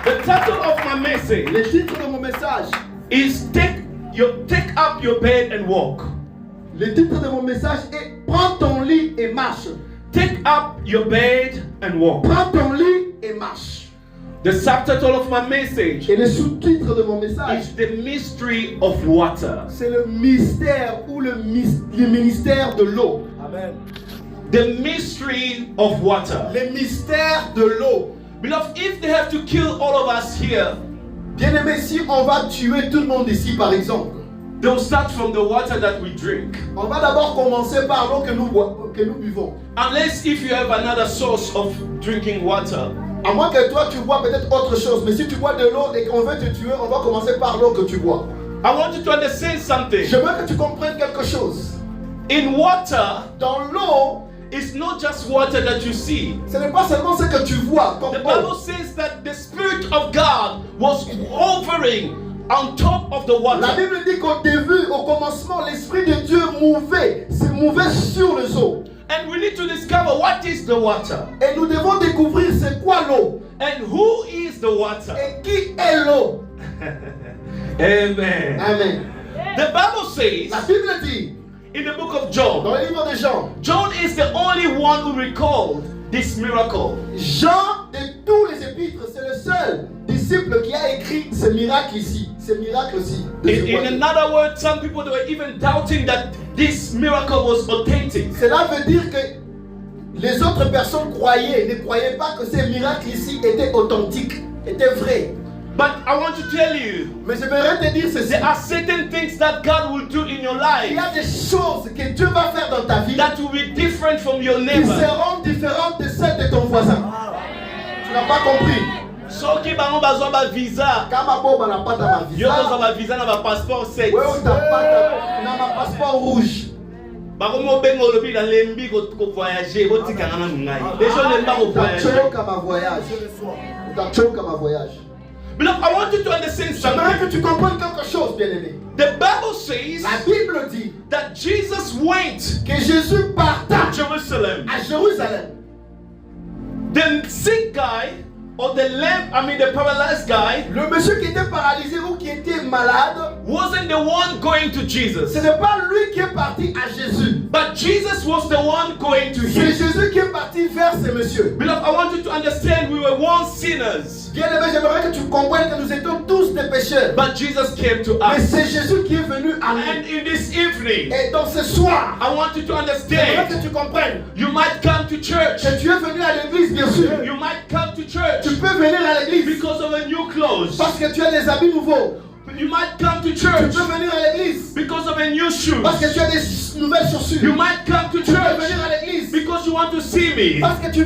The title of my message, le titre de mon message, is take up your bed and walk. Le titre de mon message est prends ton lit et marche. Take up your bed and walk. Prends ton lit et marche. The subtitle of my message Et le sous-titre de mon message, is the mystery of water. c'est le mystère ou le ministère de l'eau. Amen. The mystery of water. Le mystère de l'eau. Beloved, if they have to kill all of us here, Bien-aimé, si on va tuer tout le monde ici, par exemple, they'll start from the water that we drink. on va d'abord commencer par l'eau que nous buvons. Unless if you have another source of drinking water. À moins que toi tu bois peut-être autre chose, mais si tu bois de l'eau et qu'on veut te tuer, on va commencer par l'eau que tu bois. I want you to understand something. Je veux que tu comprennes quelque chose. In water, Dans l'eau, it's not just water that you see. ce n'est pas seulement ce que tu vois comme The eau. Bible says that the Spirit of God was hovering on top of the La water. Bible dit qu'au début, au commencement, l'Esprit de Dieu se mouvait sur les eaux. And we need to discover what is the water Et nous devons découvrir c'est quoi l'eau and who is the water. et qui est l'eau. Amen. Amen. The Bible says La Bible dit in the book of John, dans le livre de Jean, John is the only one who recalled this miracle. Jean de tous les épîtres, c'est le seul disciple qui a écrit ce miracle ici, ce miracle-ci. In another word, some people they were even doubting that this miracle was authentic. Cela veut dire que les autres personnes ne croyaient pas que ces miracles ici étaient authentiques, étaient vrais. But I want to tell you, Mais je voudrais te dire ceci. there are certain things that God will do in your Il y life a des choses que Dieu va faire dans ta vie that will be different from your qui neighbor. seront différentes de celles de ton voisin. Tu n'as pas compris. Soki bango bazwa ba visa, Kama boba n'a pas ta yo bazwa visa. ba visa na ba passeport 7. Ouais, t'as pas ma passeport rouge. Bako mo bengo lobi na lembi ko voyager, ko tikanga na ngai. Les gens n'aiment pas voyager. Utachoka ma voyage. Utachoka ma voyage. Beloved, I want you to understand J'aimerais something. que tu comprennes quelque chose, bien-aimé. The Bible says La Bible dit that Jesus went que Jésus parta to Jerusalem. à Jérusalem. The sick guy, or the paralyzed guy, Le monsieur qui était paralysé ou qui était malade, wasn't the one going to ce Jesus. n'est pas lui qui est parti à Jésus. But Jesus was the one going to C'est him. Jésus qui est parti vers ce monsieur. Beloved, I want you to understand we were once sinners, Bien-aimé, j'aimerais que tu comprennes que nous étions tous des pécheurs. but Jesus came to Mais us. c'est Jésus qui est venu à nous. And in this evening, Et donc ce soir, I want you to j'aimerais understand que tu comprennes you might come to church. que tu es venu à l'église, bien sûr. You might come to church Tu peux venir à l'église because of a new clothes. parce que tu as des habits nouveaux. You might come to Tu church peux venir à l'église because of a new shoes. parce que tu as des nouvelles chaussures. You might come to Tu peux church venir à l'église because you want to see me. parce que tu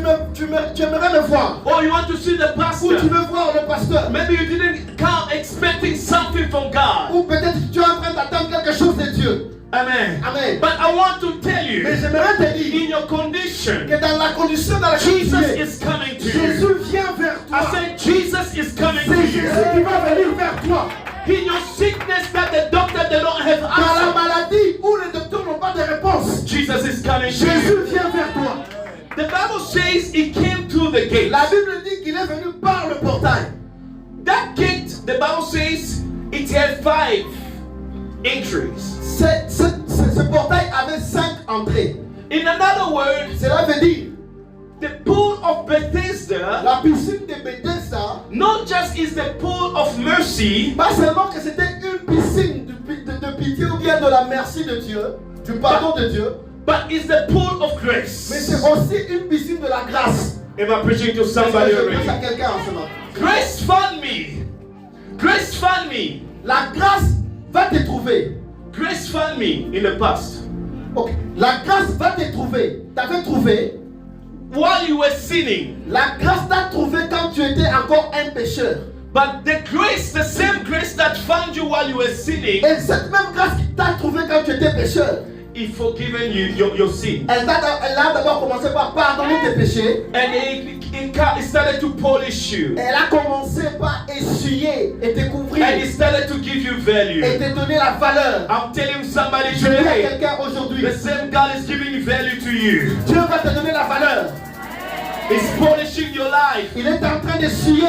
aimerais me voir. Or you want to see the Ou tu pastor. veux voir le pasteur. Maybe you didn't come expecting something from God. Ou peut-être tu es en train d'attendre quelque chose de Dieu. Amen. Amen. But I want to tell Mais you, j'aimerais te dire in your condition, que dans la condition dans laquelle tu Jesus es, is coming to you. Jésus vient vers I toi. said, Jesus is coming to C'est Jésus you. qui va venir vers toi. In your sickness that the doctor they don't have Dans la answer, maladie où les docteurs n'ont pas de réponse, Jesus is coming to Jésus you. vient vers toi. The Bible says he came through the gate. La Bible dit qu'il est venu par le portail. That gate, the Bible says, it had 5 entries. Ce portail avait 5 entrées. In another word, Cela veut dire the pool of Bethesda la piscine de Bethesda, not just is the pool of mercy, pas seulement que c'était une piscine de pitié ou bien de la merci de Dieu, du pardon de Dieu, but is the pool of mais grace. c'est aussi une piscine de la grâce. Am I preaching to Je somebody pense à already? quelqu'un en ce moment. Grace found me. Grace found me. La grâce va te trouver. Grace found me in the past. Ok. La grâce va te trouver. T'avais trouvé. While you were sinning. La grâce t'a trouvé quand tu étais encore un pécheur. But the grace, the same grace that found you while you were sinning, Et cette même grâce qui t'a trouvé quand tu étais pécheur, He forgiven you your sin. elle a d'abord commencé par pardonner tes péchés. And he started to polish you. Elle a commencé par essuyer et te couvrir And he started to give you value. et te donner la valeur. I'm telling somebody Je dis à today, quelqu'un aujourd'hui, the same God is giving value to you. Dieu va te donner la valeur. It's polishing your life. Il est en train d'essuyer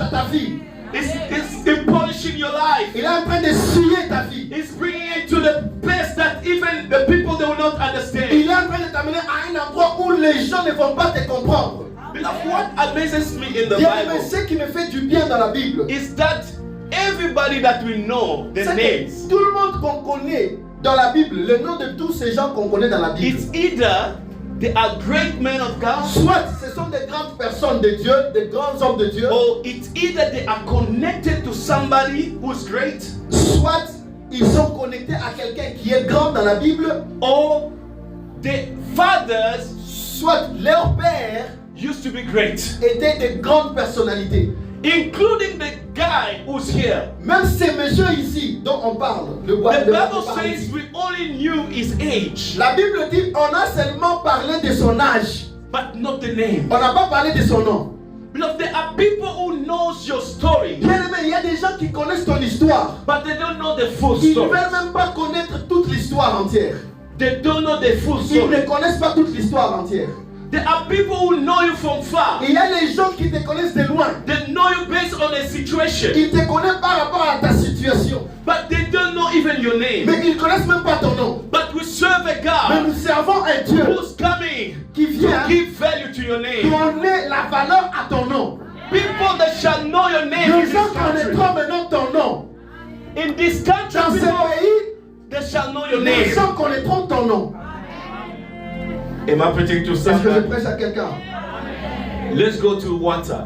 ta vie. It's polishing your life. Il est en train d'essuyer ta vie. It's bringing it to the place that even the people they will not understand. Il est en train de t'amener à un endroit où les gens ne vont pas te comprendre. Beloved, what amazes me in the Bien-aimé, Bible ce qui me fait du bien dans la Bible, is that everybody that we know, the c'est names, que tout le monde qu'on connaît dans la Bible, le nom de tous ces gens qu'on connaît dans la Bible, it's either they are great men of God, soit ce sont des grandes personnes de Dieu, des grands hommes de Dieu, or it's either they are connected to somebody who's great, soit ils sont connectés à quelqu'un qui est grand dans la Bible, or the fathers soit leur père used to be great, étaient des grandes personnalités. including the guy who's here. Même ces messieurs ici dont on parle, The Bible says we only knew his age, la Bible dit on a seulement parlé de son âge, but not the name. on n'a pas parlé de son nom. Beloved, there are people who knows your story, Bien aimé, il y a des gens qui connaissent ton histoire. but they don't know the full Ils ne story. veulent même pas connaître toute l'histoire entière. They don't know the full Ils ne story. connaissent pas toute l'histoire entière. There are people who know you from far. Il y a les gens qui te connaissent de loin. They know you based on a situation, Ils te connaissent par rapport à ta situation. but they don't know even your name. Mais ils ne connaissent même pas ton nom. But we serve a Mais God nous servons un Dieu who's coming qui to vient give value to your name. donner la valeur à ton nom. People that shall know your name in Nous this gens country. connaîtront maintenant ton nom. In this country, Dans ce people pays, they shall know your les name. gens connaîtront ton nom. Am I preaching to Est-ce que je somebody? prêche à quelqu'un? Let's go to water.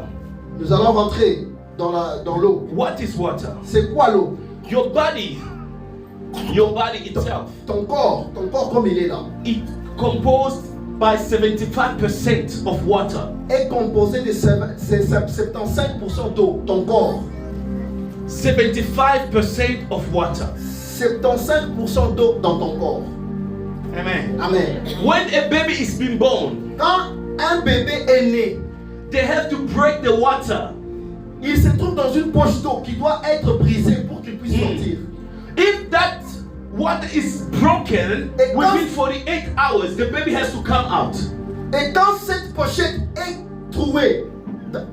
Nous allons rentrer dans l'eau. What is water? C'est quoi l'eau? Your body itself, Ton corps comme il est là, it composed by 75% of water. est composé de 75% d'eau. Ton corps, 75% of water. 75% d'eau dans ton corps. Amen. Amen. When a baby is being born, Quand un bébé est né, they have to break the water. il se trouve dans une poche d'eau qui doit être brisée pour qu'il puisse sortir. If that water is broken Et quand- within 48 hours, the baby has to come out. Et quand cette pochette est trouée,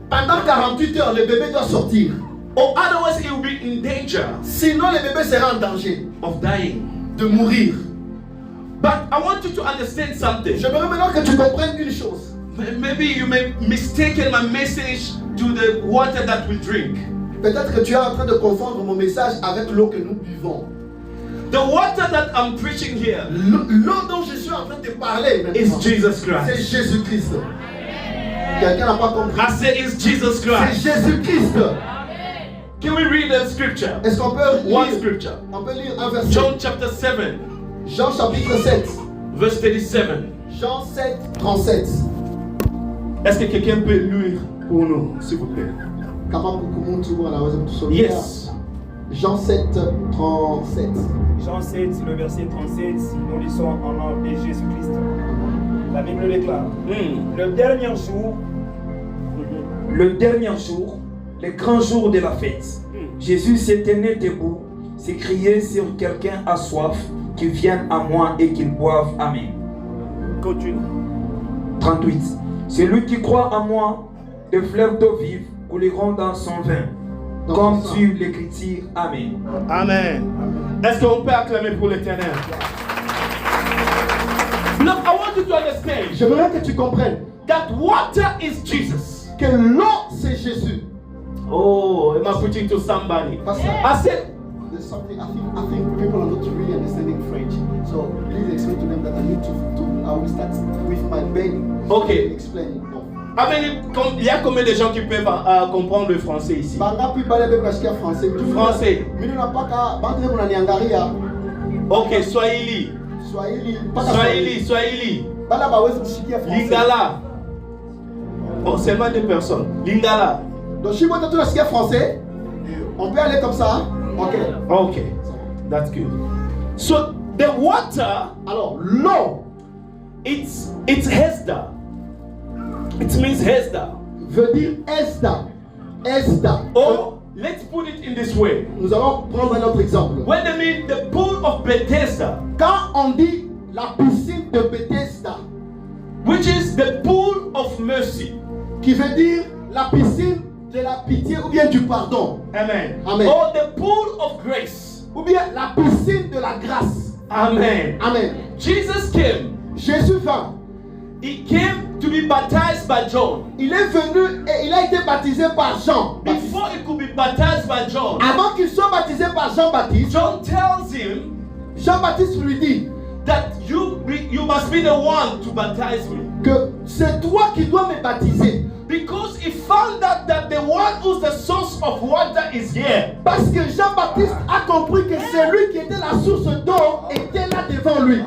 pendant 48 heures, le bébé doit sortir. Or otherwise, he will be in danger Sinon, le bébé sera en danger of dying. de mourir. But I want you to understand something. J'aimerais maintenant que tu comprennes une chose. Maybe you may mistaken my message to the water that we drink. Peut-être que tu es en train de confondre mon message avec l'eau que nous buvons. The water that I'm preaching here L'eau dont je suis en train de parler is maintenant, Jesus c'est Christ. Jésus-Christ. Quelqu'un n'a pas compris. I say it's Jesus C'est Christ. Jésus-Christ. Can we read the scripture? Est-ce qu'on peut One lire, scripture. on peut lire un verset? John chapter 7, Jean chapitre 7. verse 37. Jean 7, 37. Est-ce que quelqu'un peut lire pour nous, s'il vous plaît? Yes. Jean 7, 37. Jean 7, le verset 37, nous lisons en nom de Jésus-Christ. La Bible déclare, le dernier jour, le grand jour de la fête, Jésus s'est tenu debout, s'est crié sur quelqu'un a soif, qu'il vienne à moi et qu'il boive. Amen. Continue. 38. Celui qui croit en moi, des fleuves d'eau vive couleront dans son vin, Dans comme son sang. sur l'écriture. Amen. Amen. Est-ce qu'on peut acclamer pour l'éternel? Look, I want you to understand J'aimerais que tu comprennes that water is Jesus. que l'eau c'est Jésus. Oh, am I preaching to somebody? Pastor, I said, there's something I think people are not really understanding French. So please explain to them that I need to I will start with my belly. Okay. Explain. No. il y a combien de gens qui peuvent comprendre le français ici? Banga puis parler avec la français. Français. Mais nous n'a pas qu'à bande pour la Niangaria. Ok, Swahili. Swahili. Swahili. Bala ba wezi kushikia français. Lingala. Oh, seulement deux personnes. Lingala. Donc si vous êtes tous français, on peut aller comme ça. OK. Okay, that's good. So the water, Alors l'eau it's Hesda. It means Hesda. veut dire Esda. Esda. Or let's put it in this way. Nous allons prendre un autre exemple. When they mean the pool of Bethesda, Quand on dit la piscine de Bethesda, which is the pool of mercy. qui veut dire la piscine de la pitié ou bien du pardon. Amen. Amen. Or the pool of grace. Ou bien la piscine de la grâce. Amen. Amen. Jesus came. Jésus vint. He came to be baptized by John. Il est venu et il a été baptisé par Jean. Before he could be baptized by John, Avant qu'il soit baptisé par Jean-Baptiste, John tells him Jean-Baptiste lui dit that you must be the one to baptize me. que c'est toi qui dois me baptiser. Because he found out that the one who's the source of water is here. Parce que Jean-Baptiste a compris que celui qui était la source d'eau était là devant lui.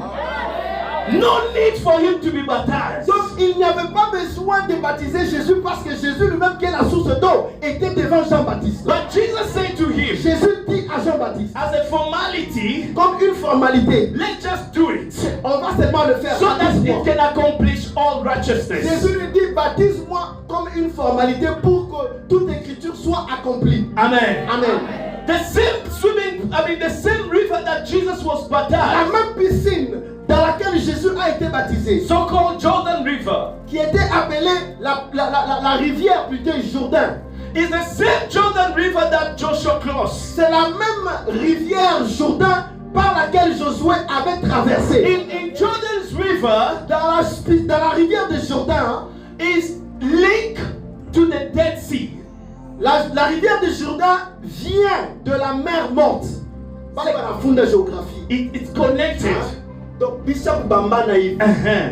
No need for him to be baptized. Donc il n'y avait pas besoin de baptiser Jésus parce que Jésus lui-même qui est la source d'eau était devant Jean-Baptiste. But Jesus said to him, Jésus dit à Jean-Baptiste, as a formality, comme une formalité, let's just do it on va seulement le faire. so that Baptise-moi. it can accomplish all righteousness. Jésus lui dit, baptise-moi comme une formalité pour que toute écriture soit accomplie. Amen. Amen. The same river that Jesus was La baptized, même piscine dans laquelle Jésus a été baptisé, so-called Jordan River, qui était appelée la rivière plutôt Jourdain, is the same Jordan River that Joshua crossed. c'est la même rivière Jourdain par laquelle Josué avait traversé. In Jordan's river Dans la rivière de Jourdain, is linked to the Dead Sea. la rivière de Jourdain vient de la mer morte. Pas la fond de géographie. It's connected. Donc, Bishop Bamba naïf.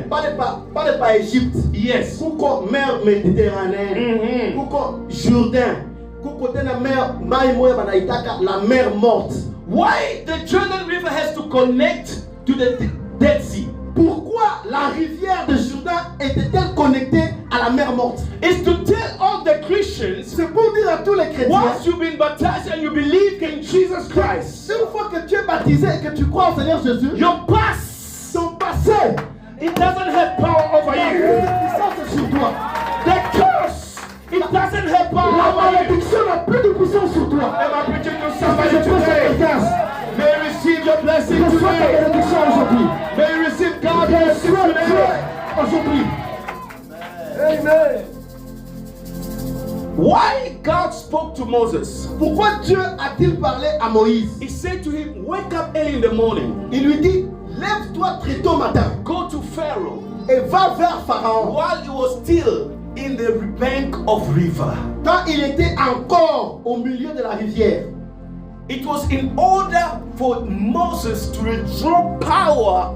Pas de Égypte. Yes. Pourquoi mer Méditerranée? Pourquoi Jourdain? Pourquoi la mer Maïmoé Banaïtaka, la mer morte? Why the Jordan River has to connect to the Dead Sea? Pourquoi la rivière de Jourdain était-elle connectée à la mer morte? Is to tell all the Christians, C'est pour dire à tous les chrétiens, once you've been baptized and you believe in Jesus Christ, une fois que tu es baptisé et que tu crois au Seigneur Jésus, your past, ton passé, it doesn't have power over la you. puissance est sur toi. The curse, it doesn't have power La over you. malédiction n'a plus de puissance sur toi. Am I preaching to Je somebody prêche cette today? grâce. May you receive your blessing Je sois ta today. bénédiction aujourd'hui. May you receive God's Je blessing sois today. Dieu aujourd'hui. Amen. Why God spoke to Moses? Pourquoi Dieu a-t-il parlé à Moïse? He said to him, wake up early in the morning, Il lui dit, lève-toi très tôt matin go to Pharaoh et va vers Pharaon. while he was still in the bank of river. Quand il était encore au milieu de la rivière, It was in order for Moses to withdraw power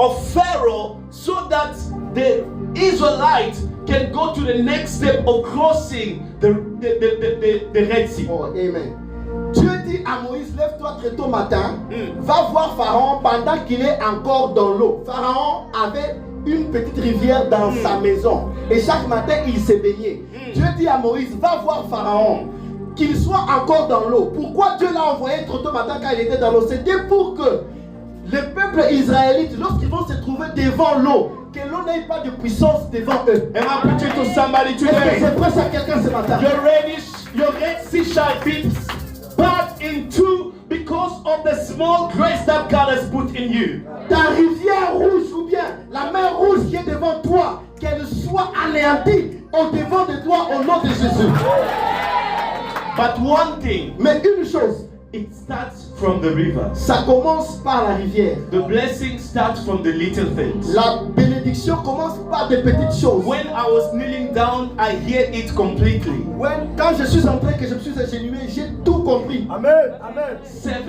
of Pharaoh so that the Israelites can go to the next step of crossing the Red Sea. oh, amen. Dieu dit à Moïse, lève-toi très tôt matin, Mm. va voir Pharaon pendant qu'il est encore dans l'eau. Pharaon avait une petite rivière dans sa maison et chaque matin il se baignait. Dieu dit à Moïse, va voir Pharaon, qu'il soit encore dans l'eau. Pourquoi Dieu l'a envoyé trop tôt matin quand il était dans l'eau? C'était pour que le peuple israélite, lorsqu'ils vont se trouver devant l'eau, que l'eau n'ait pas de puissance devant eux. Am I preaching to somebody Est-ce que today? c'est prêt à quelqu'un ce matin? Your Red Sea shall be part in two because of the small grace that God has put in you. Ta rivière rouge ou bien la mer rouge qui est devant toi, qu'elle soit anéantie au devant de toi au nom de Jésus. But one thing, Mais une chose, it starts from the river. ça commence par la rivière. The blessing starts from the little things. La bénédiction commence par des petites choses. When I was kneeling down, I hear it completely. Quand je suis entré, que je me suis agenouillé, j'ai tout compris. Amen. Amen. 7.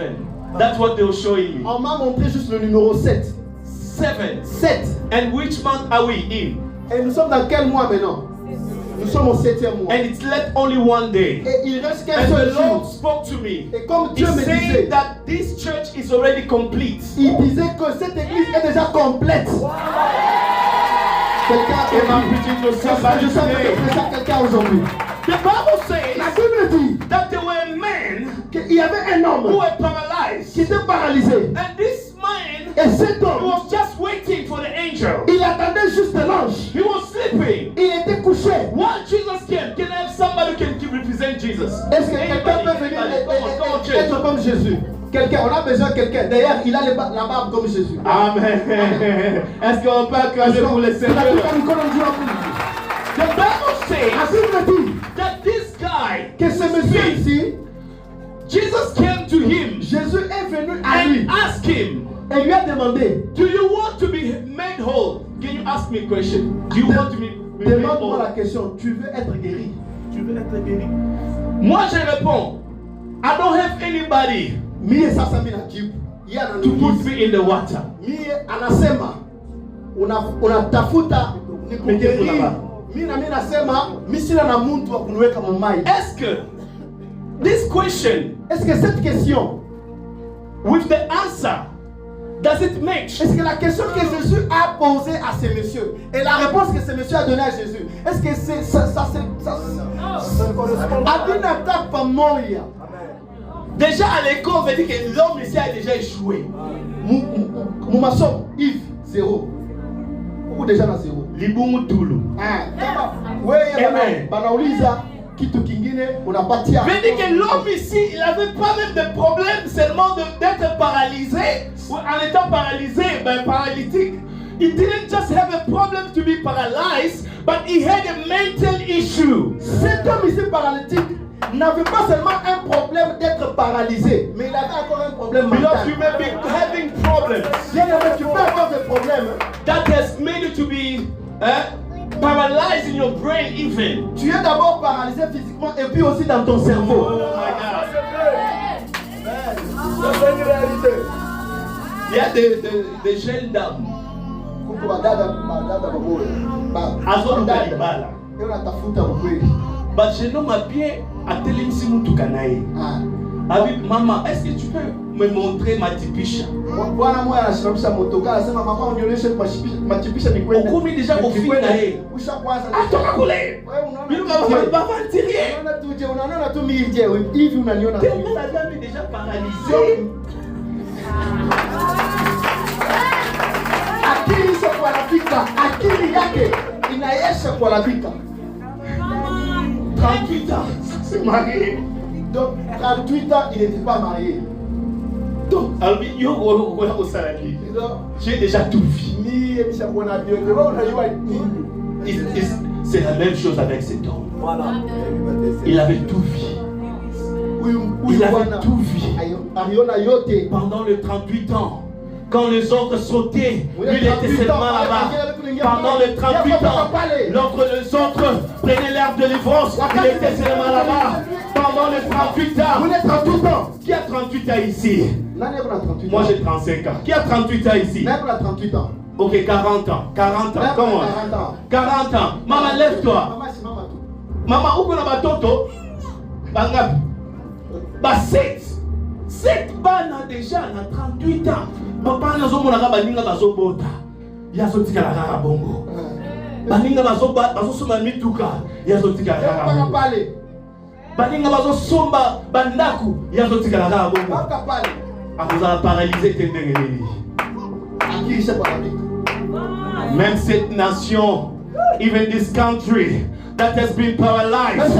That's what they were showing me. On m'a montré juste le numéro 7. 7. 7. And which month are we in? Et nous sommes dans quel mois maintenant? Nous sommes au 7e mois. And it's left only one day. Et il reste qu'un And seul the Lord jour. spoke to me. Et comme He Dieu me said disait, that this church is already complete. il disait que cette église est déjà complète. Quelqu'un Am I preaching to somebody je sens que today? je prêche à quelqu'un aujourd'hui. The Bible says La Bible dit that there were men qu'il y avait un who homme were paralyzed. qui était paralysé. And this man Et cet homme, was just waiting for the angel. il attendait juste l'ange. He was sleeping. Il était couché. While Jesus came, can I have somebody who can represent Jesus? Est-ce que quelqu'un peut venir être comme Jésus? Quelqu'un, on a besoin de quelqu'un. D'ailleurs, il a la barbe comme Jésus. Amen. Est-ce qu'on peut acclamer pour le Seigneur? Est-ce qu'on peut acclamer pour le Seigneur? The Bible La says Bible dit that this guy, que ce monsieur ici, Jesus came to him Jésus est venu à lui and asked him, et lui a demandé, do you want to be made whole? Can you ask me a question? Do you want to be made demande-moi la whole? question, tu veux être guéri? Tu veux être guéri? Moi je réponds, I don't have anybody Mie sasa mimi najibu. Yeye to put ananiuliza. me in the water. Mie anasema unatafuta nikugeri. Mimi nasema mimi sina na mtu wa kuniweka mumai. Est-ce que this question, Est-ce que cette question, with the answer, does it match? est-ce que la question que Jésus a posée à ce monsieur et la réponse que ce monsieur a donnée à Jésus, est-ce que ça Adina pamoja. Déjà à l'école, on veut dire que l'homme ici a déjà échoué. Mon maçon, Yves, 0. Ou déjà na 0. Libungu Tulu. Wewe banauliza kitu kingine unapatia. Veut dire que l'homme ici, il n'avait pas même de problème seulement d'être paralysé. Ou en étant paralysé, paralytique. He didn't just have a problem to be paralyzed, but he had a mental issue. Cet homme ici paralytique n'avait pas seulement un problème d'être paralysé, mais il avait encore un problème Because you mental. may be having problems Tu peux avoir des problèmes. that has made you to be paralyzed in your brain even. Tu es d'abord paralysé physiquement et puis aussi dans ton cerveau. Oh my God. Il y a des jeunes dames. But je nomme bien à Télémsi Mutukanae. Avec maman, est-ce que tu peux me montrer ma tipisha? On commet déjà au film. Attends, collègue. Il va mentir. Tellement la dame est déjà paralysée. Akili yake inaisha kuharibika. 38 ans, c'est marié. Donc 38 ans, il n'était pas marié. Donc, j'ai déjà tout vu. C'est la même chose avec cet homme. Voilà. Il avait tout vu. Il avait tout vu. Pendant les 38 ans, quand les autres sautaient, lui il était seulement là-bas. Pendant les 38 ans, les autres prenaient l'air de l'ivrance, il était seulement là-bas. Pendant les 38 ans. Qui a 38 ans ici? Moi j'ai 35 ans. Qui a 38 ans ici? Ok, 40 ans. 40 ans. Comment? 40 ans. Maman, lève-toi. Maman, où est la toto? Bangab. 7 bana déjà na 38 ans. Papa nazomona baninga bazobota. Yazotika la kaka bongo. Baninga bazosoma mituka. Yazotika la kaka bongo. Baninga bazosomba bandaku. Yazotika la kaka bongo. Akuzala paralysé tendengeli. Même cette nation, even this country that has been paralyzed,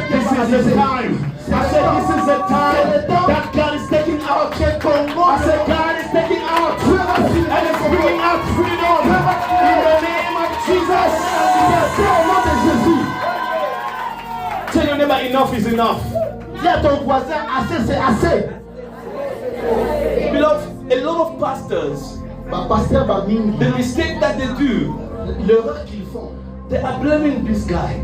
this is the time. I said this is the time that God is taking out. I said God is taking out and is bringing out freedom in the name of Jesus. Tell your neighbor enough is enough. Dis à ton voisin, assez c'est assez. Beloved, a lot of pastors, the mistake that they do, l'erreur qu'ils font, they are blaming this guy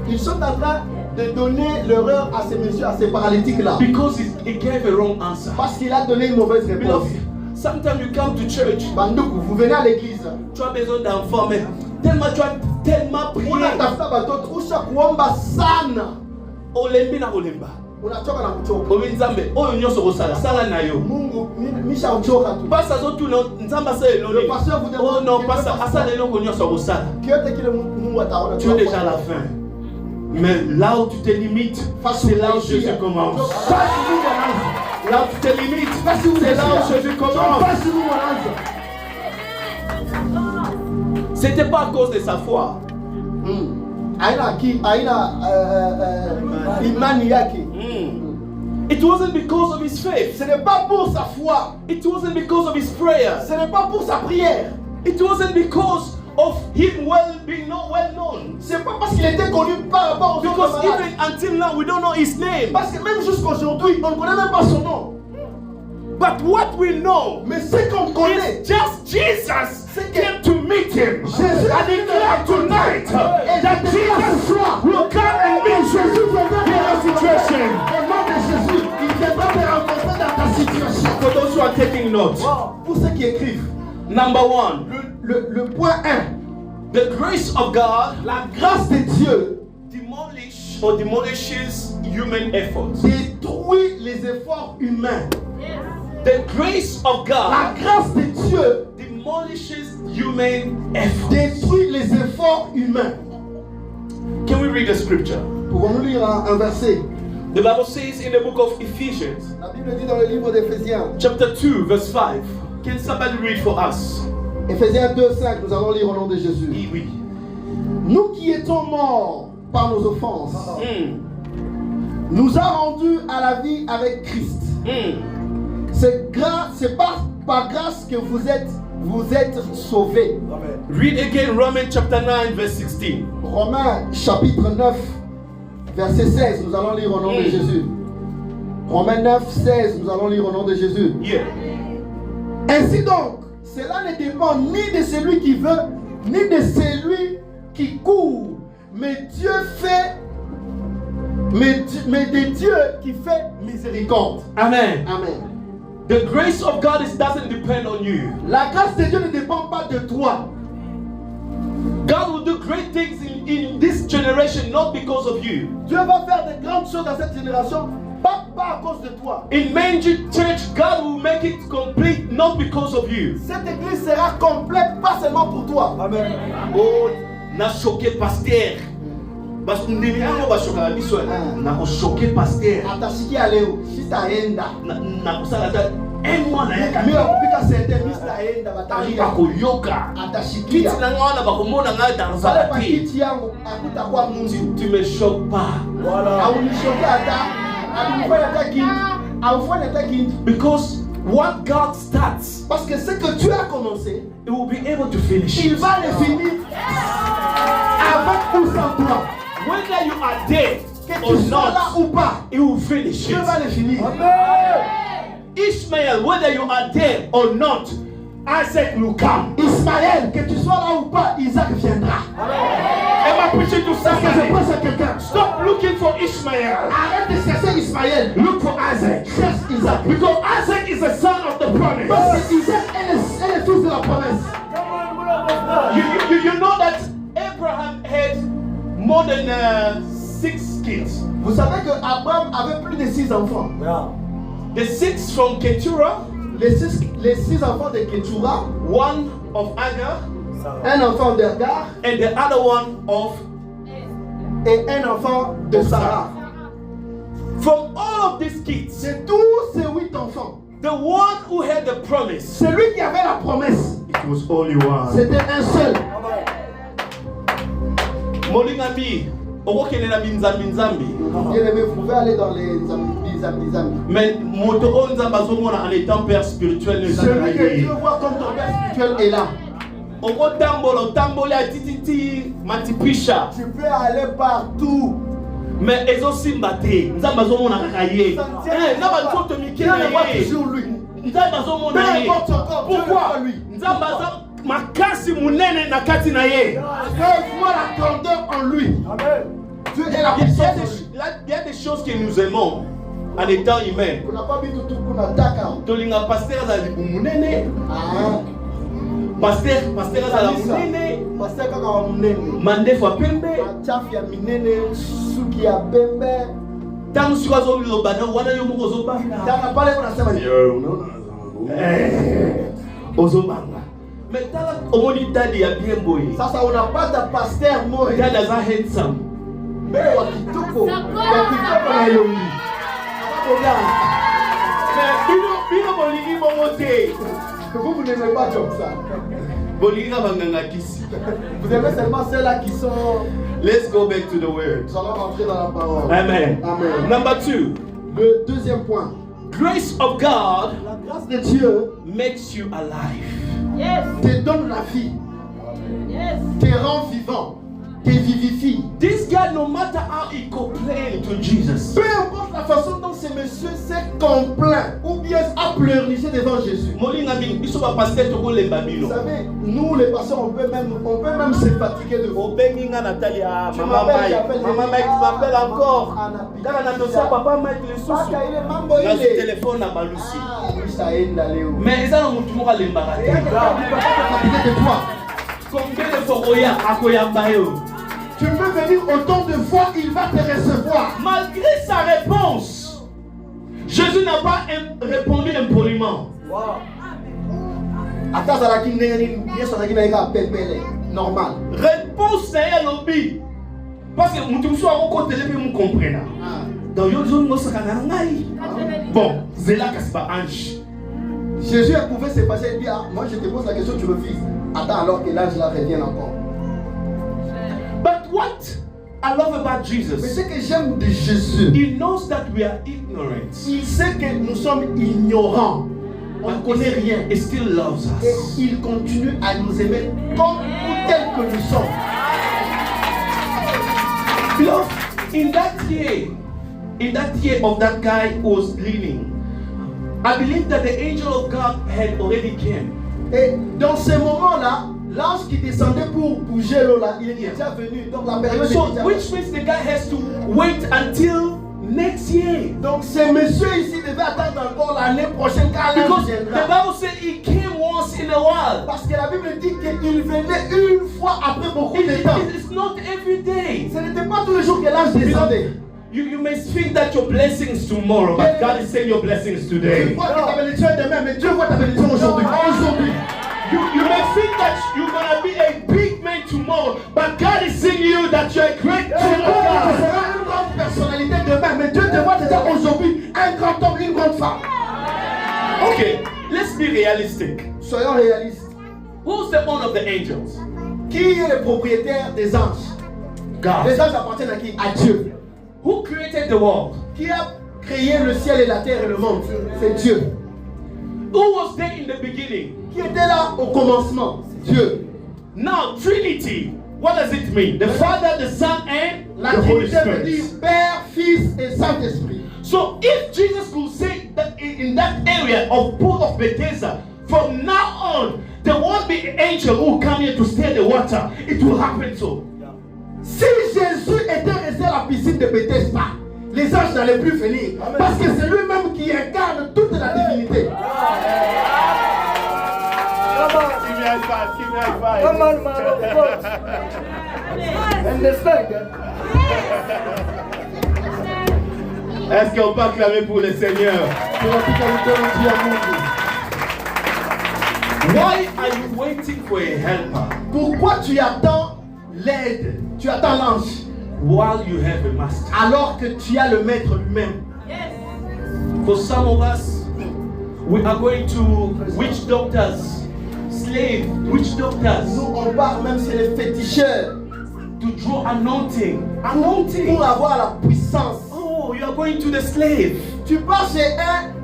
ils sont en train de donner l'erreur à ces messieurs, à ces paralytiques-là. because he gave a wrong answer. Parce qu'il a donné une mauvaise réponse. Beloved, sometimes you come to church, Bandoukou, vous venez à l'église. tu as besoin d'enfants, mais tellement tu as tellement prié. Unatafuta watoto, ushakuomba sana. Olembi na olemba. Unachoka na kuchoka. Obi nzambe, oyo nyonso kosala, sala na yo. Mungu, misha uchoka tu. Pasa azotuna nzambe asala eloni. Le pasteur vous demande. Oh non, pasa asala eloko nyonso kosala. Kyote kile Mungu ataona. Tu es déjà à la fin. Mais là où tu te limites, c'est là où Jésus commence. Là où tu te limites, c'est là où Jésus commence. C'était pas à cause de sa foi. Imani yake. It wasn't because of his faith. Ce n'est pas pour sa foi. It wasn't because of his prayer. Ce n'est pas pour sa prière. It wasn't because of him being not well known. C'est pas parce qu'il était connu par rapport aux autres Because malades. even until now, we don't know his name. Parce que même jusqu'aujourd'hui, on ne connaît même pas son nom. But what we know Mais ce qu'on connaît, is just Jesus came to meet him. Jésus And declared tonight Et that Jesus will come and meet you in your situation. Au nom de Jésus, il viendra te rencontrer dans ta situation. For those who are taking notes, Pour ceux qui écrivent, number one, le point 1, the grace of God la grâce de Dieu demolishes human efforts. détruit les efforts humains. The grace of La God grâce de Dieu demolishes human efforts. détruit les efforts humains. Can we read the scripture? Pouvons-nous lire un verset? The Bible says in the book of Ephesians, La Bible dit dans le livre d'Éphésiens, chapter 2, verse 5. Can somebody read for us? Éphésiens 2:5, nous allons lire au nom de Jésus. Oui. Nous qui étions morts par nos offenses, nous a rendus à la vie avec Christ. C'est par grâce que vous êtes sauvés. Read again Romans chapter 9, verse 16. Romains chapitre 9, verset 16, nous allons lire au nom de Jésus. Romains 9, 16, nous allons lire au nom de Jésus. Yeah. Ainsi donc, cela ne dépend ni de celui qui veut, ni de celui qui court, mais de Dieu qui fait miséricorde. Amen. Amen. The grace of God doesn't depend on you. La grâce de Dieu ne dépend pas de toi. God will do great things in this generation, not because of you. Dieu va faire de grandes choses dans cette génération, pas à cause de toi. In Manger Church, God will make it complete, not because of you. Cette église sera complète, pas seulement pour toi. Amen. Oh, na choqué pasteur. Parce que nous devons choquer biso. Na choqué pasteur. Atashiki aleo, sita enda. Na kusala ta emwa na yaka. Mimi kupika sente mista enda batari. Akoyoka. Atashiki. Kiti na ngana bakomona nga dans Sale la pa kiti yangu akutakuwa mungu. Tu me choques pas. Voilà. Aunishoka ata. Alifanya hata kintu. Aufanya hata kintu. Because what God starts, parce que ce que Dieu a commencé, He will be able to finish. il va le finir avec ou sans toi. Whether you are dead Que or tu sois là not, ou pas, He will finish Dieu va it. le finir. Ishmael, whether you are dead or not, Isaac will come. Ismaël, que tu sois là ou pas, Isaac viendra. Am I preaching to Parce que je somebody? pense à quelqu'un. Stop looking for Ishmael. Arrête de chercher Ismaël. Look for Isaac. Cherche Isaac. Because Isaac is the son of the promise. Parce que Isaac est le fils de la promesse. You know that Abraham had more than 6 kids. Vous savez que Abraham avait plus de 6 enfants. The 6 from Keturah, Les six enfants de Keturah, one of Agar, un enfant d'Agar and the other one of et un enfant de Sarah. From all of these kids, C'est tous ces 8 enfants. the one who had the promise, Celui qui avait la promesse, it was only one. c'était un seul. Molingami, okokende na binzambi. Bien-aimé, vous pouvez aller dans les Zambi. Mais moto onzamba zomona en étant père spirituel. Celui que Dieu voit comme ton père spirituel est là. Okotambola tambola tititi matipisha. Tu peux aller partout. Mais ezosimba te. Nzamba zomona kaka ye. Nzamba nzoto Dieu mikele le voit ye. toujours lui. Nzamba Peu zomona ye. importe son corps, Dieu le Pourquoi? voit lui. Nzamba za makasi munene na kati na ye. Dieu voit la grandeur en lui. Dieu est la puissance. Il y a des choses que nous aimons en étant humains. On n'a pas mis tout qu'on attaque. Tolinga pasteur azali munene. Pasteur azala munene. Pasteur kaka wa munene. Mandefu apembe. Machafu ya minene, suki ya pembe. Tangu siku azoloba na wana yo moko ozobanga. Tana pale unasema ni Ozobanga. Mais tala omoni dadi ya bien boy. sasa unapata pasteur moja Dadi aza handsome. mbele wa kitoko na yongi. Mais bino bolingi bongo te. Vous n'aimez pas comme ça. Bolingi ka banganga kisi. Vous aimez seulement ceux-là qui sont. Let's go back to the word. Nous allons rentrer dans la parole. Amen. Amen. Number 2. Le deuxième point. Grace of God La grâce de Dieu makes you alive. te donne la vie. te rend vivant, te vivifie. This guy, no matter how he complained to Jesus, Peu importe la façon dont ce monsieur s'est complaint ou bien a pleurniché devant Jésus. Molinga bing, biso ba pasteur to lemba Vous bino. savez, nous les pasteurs, on peut même se fatiguer de vous. Obenginga Natalia, Tu Maman m'appelles, Mike, j'appelle Maman Jésus. Mike, tu m'appelles Ah, encore. Anapi. Kaka na tosa papa Mike le Paka susu. ile mambo Na ile. téléphone na balusi. Ah, oui, ça aide d'aller où? Mais eza na mutu moko alembaka Et il ne peut te. pas te fatiguer de toi. Combien de fois oya akoyamba yo? Tu peux venir autant de fois, il va te recevoir. Malgré sa réponse, Jésus n'a pas répondu impoliment. Ata zalaki ndenge nini, Yesu azalaki na ye kaka pepele, normal. Réponse na ye lobi. Parce que mutu musu akokotele mpe mu comprena. Donc yo zo ngosaka na ngai. Bon, zela kasi ba ange. Jésus pouvait se passer et dire, ah, moi je te pose la question, tu refuses. Attends alors que l'ange là revienne encore. But what I love about Mais Jesus, ce que j'aime de Jésus, he knows that we are ignorant. il sait que nous sommes ignorants. On ne connaît rien. He still loves Et us. il continue à nous aimer comme ou tels que nous sommes. Beloved, in that year of that guy who was leaning, I believe that the angel of God had already came. Et dans ces moments-là, l'ange qui descendait pour bouger l'eau là, il est déjà venu. Donc la période So, est déjà... which means the guy has to wait until next year. Donc ce monsieur ici devait attendre encore l'année prochaine quand l'ange Because the viendra. Bible said he came once in a while. Parce que la Bible dit qu'il venait une fois après beaucoup de temps. It's not every day. Ce n'était pas tous les jours que l'ange descendait. You may think that your blessings tomorrow, but God is saying your blessings Tu today. crois que ta bénédiction est demain, mais Dieu voit ta bénédiction aujourd'hui. Aujourd'hui. You may think that you're gonna be a big man tomorrow, but God is saying you that you're a great Tu man of crois que tu God. seras une grande personnalité demain, mais Dieu te voit déjà aujourd'hui un grand homme, une grande femme. Okay, let's be realistic. Soyons réalistes. Who's the owner of the angels? Qui est le propriétaire des anges? God. Les anges appartiennent à qui? À Dieu. Who created the world? Qui a créé le ciel et la terre et le monde? C'est Dieu. Who was there in the beginning? Qui était là au commencement? Dieu. Now, Trinity. What does it mean? The Father, the Son, and La the Holy Trinité veut dire Spirit. Père, Fils et Saint-Esprit. So, if Jesus could say that in that area of pool of Bethesda, from now on, there won't be an angel who will come here to stir the water. It will happen so. Si Jésus était resté à la piscine de Bethesda, les anges n'allaient plus venir. Parce que c'est lui-même qui incarne toute la divinité. Give me a five. Give me a five. Come on, man, of course. Understand? Est-ce qu'on peut acclamer pour le Seigneur? Why are you waiting for a helper Pourquoi tu attends l'aide? Tu attends l'ange while you have a master? alors que tu as le maître lui-même. For some of us, we are going to witch doctors, slave witch doctors, Nous, on part même chez les féticheurs to draw anointing. pour avoir la puissance. Oh, you are going to the slave Tu pars chez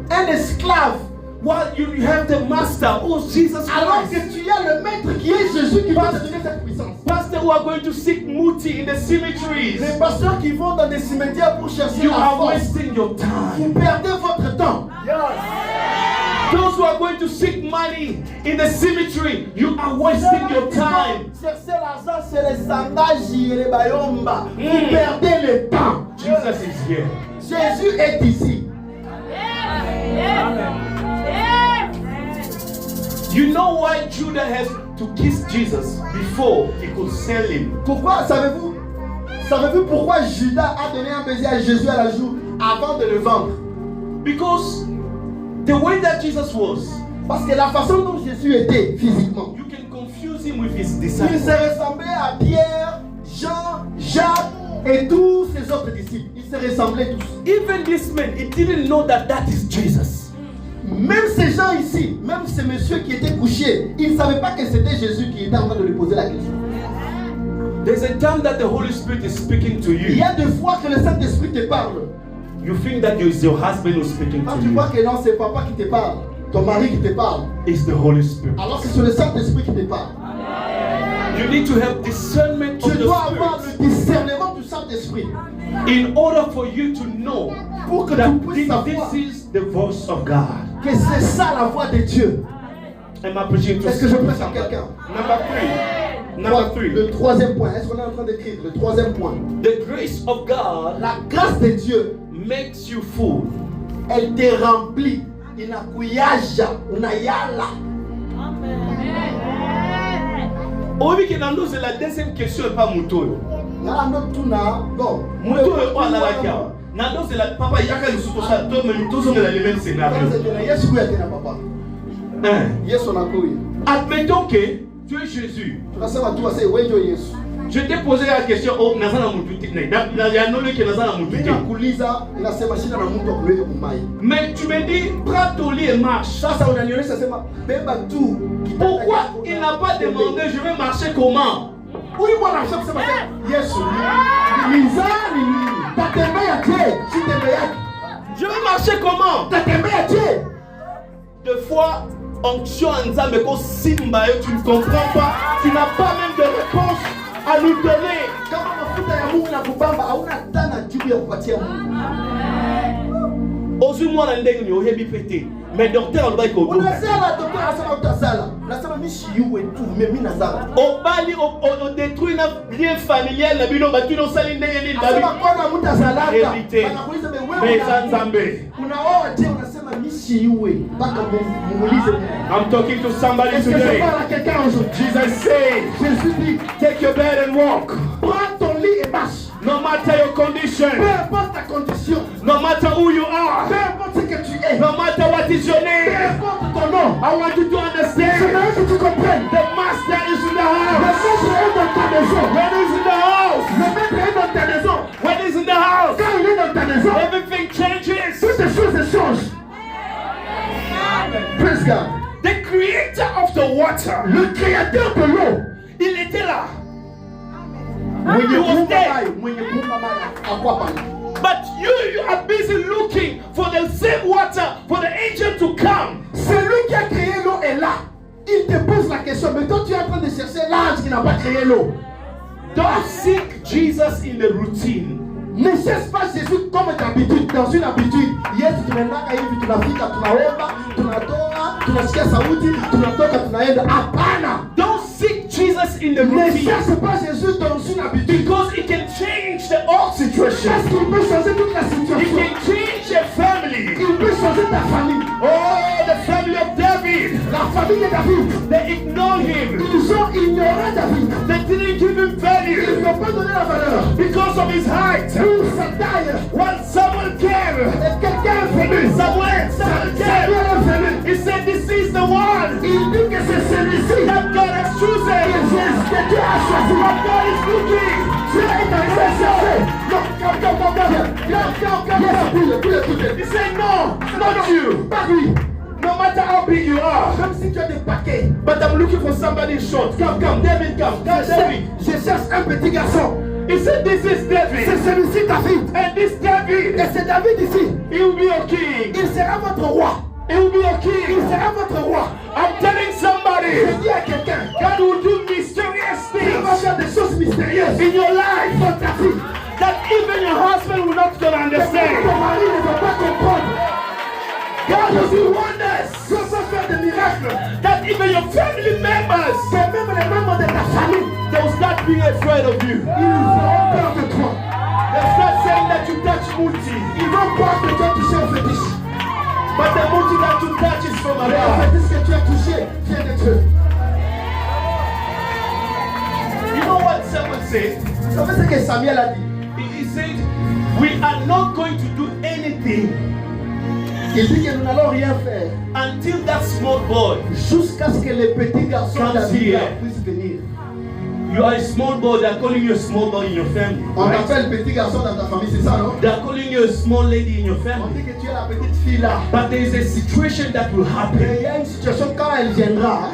un esclave while you have the master, oh Jesus alors que Christ. tu as le maître qui est Jésus qui va te donner cette puissance. Pastor, who are going to seek muti in the cemeteries. Les pasteurs qui vont dans des cimetières pour chercher You la are force, wasting your time. vous perdez votre temps. Those who are going to seek money in the cemetery, you are wasting your time. Chercher l'argent chez les sangaji et les bayomba. Vous perdez le temps. Jesus is here. Jésus est ici. You know why Judah has to kiss Jesus before he could sell him? Pourquoi, savez-vous pourquoi Judas a donné un baiser à Jésus à la joue avant de le vendre? Because the way that Jesus was, Parce que la façon dont Jésus était physiquement, you can confuse him with his il disciples. se ressemblait à Pierre, Jean, Jacques et tous ses autres disciples. Ils se ressemblaient tous. Even this man, he didn't know that that is Jesus. Même ces gens ici, même ces messieurs qui étaient couchés, ils ne savaient pas que c'était Jésus qui était en train de lui poser la question. There's a time that the Holy Spirit is speaking to Il y you. a des fois que le Saint-Esprit te parle. You think that it's your husband who's speaking Quand to tu you. crois que non, c'est papa qui te parle, ton mari qui te parle, It's the Holy Spirit. alors que c'est le Saint-Esprit qui te parle. You need to have discernment Tu of the dois avoir Spirit le discernement du Saint-Esprit in order for you to know pour que tu that puisses savoir this is the voice of God. que c'est ça la voix de Dieu. Am I preaching to Est-ce que je prêche à quelqu'un? Number three. Le troisième point. Est-ce qu'on est en train d'écrire? Le troisième point. The grace of God La grâce de Dieu, makes you full. elle te remplit. Inakuyaja, unayala. Oui, que dans nous, c'est la deuxième question et pas Mouto. Yala ndo tuna. Bon. Mouto est pas la kia. Nando c'est la papa yaka le suto sa to mais tous sont dans le même scénario. Yesu kuya tena papa. Yesu anakuya. Admettons que tu es Jésus. Tunasema tu wase wewe ndio Yesu. Je t'ai posé la question oh nazana mututi na ya nolo que nazana mututi. Mimi nakuuliza inasema shida na mtu akuweke kumai. Mais tu me dis prends ton lit et marche. Sasa unanionyesha sema beba tu. Pourquoi il n'a pas demandé je vais marcher comment? Huyu bwana anasema sema Yesu mizani nini? Tatembea je? Sitembea. Je vais marcher comment? Tatembea je? Deux fois onction nzambe ko simba et tu ne comprends pas, tu n'as pas même de réponse à nous donner. Kama mafuta ya Mungu na kubamba hauna tana jibu ya kupatia Mungu. Ozu mwana ndenge ni ohebi pete. Mais docteur alba iko. Unasala docteur anasema utasala. Unasema mishi yuwe tu mimi nazala. Obali o détruit na lien familial na bino batuno sali ndenge ni babi. Anasema kwa mtu azalaka. Hérité. Anakuuliza Mais wewe nzambe. unaoa je unasema mishi yuwe mpaka muulize. I'm talking to somebody Est-ce que je today. parle à quelqu'un aujourd'hui? Jesus said, Jésus dit, take your bed and walk. prends ton lit et marche. No matter your condition, Peu importe ta condition, no matter who you are, peu importe ce que tu es, no matter what is your peu name, importe ton nom, I want you to je understand veux que tu comprennes. the master is in the Le house. maître est dans ta maison. When he's in the house, Le maître est dans ta maison. when he's in the house, Quand il est dans ta maison, everything changes. toutes les choses changent. Praise God. The creator of the water, Le créateur de l'eau. il était là. Mwenye He was kuumba there. maji, mwenye kuumba maji, hakuwa pale. But you are busy looking for the same water for the angel to come. Celui qui a créé l'eau est là. Il te pose la question, mais toi tu es en train de chercher l'ange qui n'a pas créé l'eau. Don't seek Jesus in the routine. Ne cherche pas Jésus comme d'habitude, dans une habitude. Yesu tunaendaka hivi, tunafika, tunaomba, tunatoa, tunasikia sauti, tunatoka, tunaenda. Hapana. Don't seek Jesus in the Ne routine. cherche pas Jésus dans une habitude. Because it can change the old situation. Parce qu'il peut changer toute la It situation. can change your family. Il peut changer ta famille. Oh, the family of David. La famille de David. They ignored him. Ils ont ignoré David. They didn't give him Ils value n'ont pas donné la valeur. because of his height. Pour sa taille. When someone came, Et quelqu'un est venu. someone Samuel came. est venu. He said, "This is the one Il dit que c'est celui-ci that God has chosen. que Dieu a choisi. What God is looking." Dieu est en train de chercher. Non, viens. He said, "No, not you. Pas lui. No matter how big you are, Même si tu as des paquets. but I'm looking for somebody short. Come, David, come, David." Je cherche un petit garçon. He said, "This is C'est David, celui-ci David. and this David, Et c'est David ici. he will be your king. Il sera votre roi. He will be your Il king." sera votre roi. I'm telling somebody, Je dis à quelqu'un. God will do mysterious Il va things faire des choses mystérieuses in your life dans ta vie. that even your husband will not gonna Ton understand. mari ne va pas comprendre. God will do wonders Dieu va faire des miracles. that even your family members, Que même les membres de ta famille, they will start being afraid of you. ils auront peur de toi. They'll start saying that you touch multi, Ils vont croire que tu as touché au fétiche. but the multi that you touch is from Mais le above. fétiche que tu as touché vient de Dieu. You know what someone said? Vous savez ce que Samuel a dit? He said, "We are not going to do anything Il dit que nous n'allons rien faire until that small boy." jusqu'à ce que les petits garçons Come David here. puissent venir. You are a small boy, they're calling you a small boy in your family. On Right? t'appelle petit garçon dans ta famille, c'est ça, non? They're calling you a small lady in your On family. dit que tu es la petite fille là. But there is a situation that will Mais happen. il y a une situation quand elle viendra.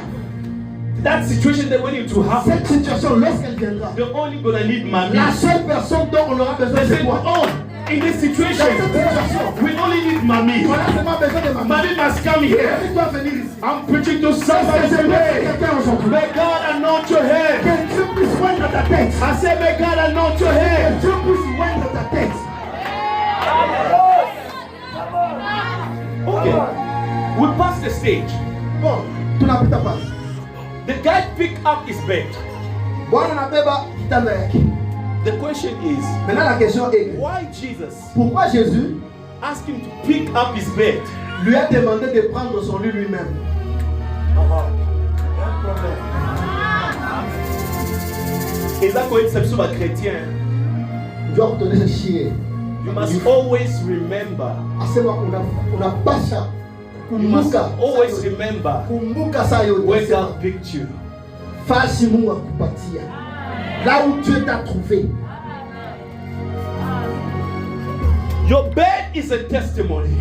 That situation that when it will happen, Cette situation, lorsqu'elle viendra, they're only gonna need mommy. la seule personne dont on aura besoin, They c'est said, toi. "Oh, in this situation, we only need mommy. On a seulement besoin de maman. Mommy must come here. Elle doit venir ici. I'm preaching to somebody today. May God anoint your head. Que Dieu puisse oindre ta tête. I said, may God anoint your Que head. Dieu puisse oindre ta tête. Okay. We passed the stage. Bon, tu n'as plus ta place. The guy picked up his bed. Bwana na beba kitanda yake. The question is, Maintenant la question est, why Jesus pourquoi Jésus asked him to pick up his bed? lui a demandé de prendre son lit lui-même? Et ça, quand c'est sur un chrétien, Je dois retourner se chier. you must always remember. À ce moment, on a pas ça. You must Kumbuka. always remember Kumbuka ça yote. where God picked you. Fasi Mungu akupatia. Là où Dieu t'a trouvé. Your bed is a testimony.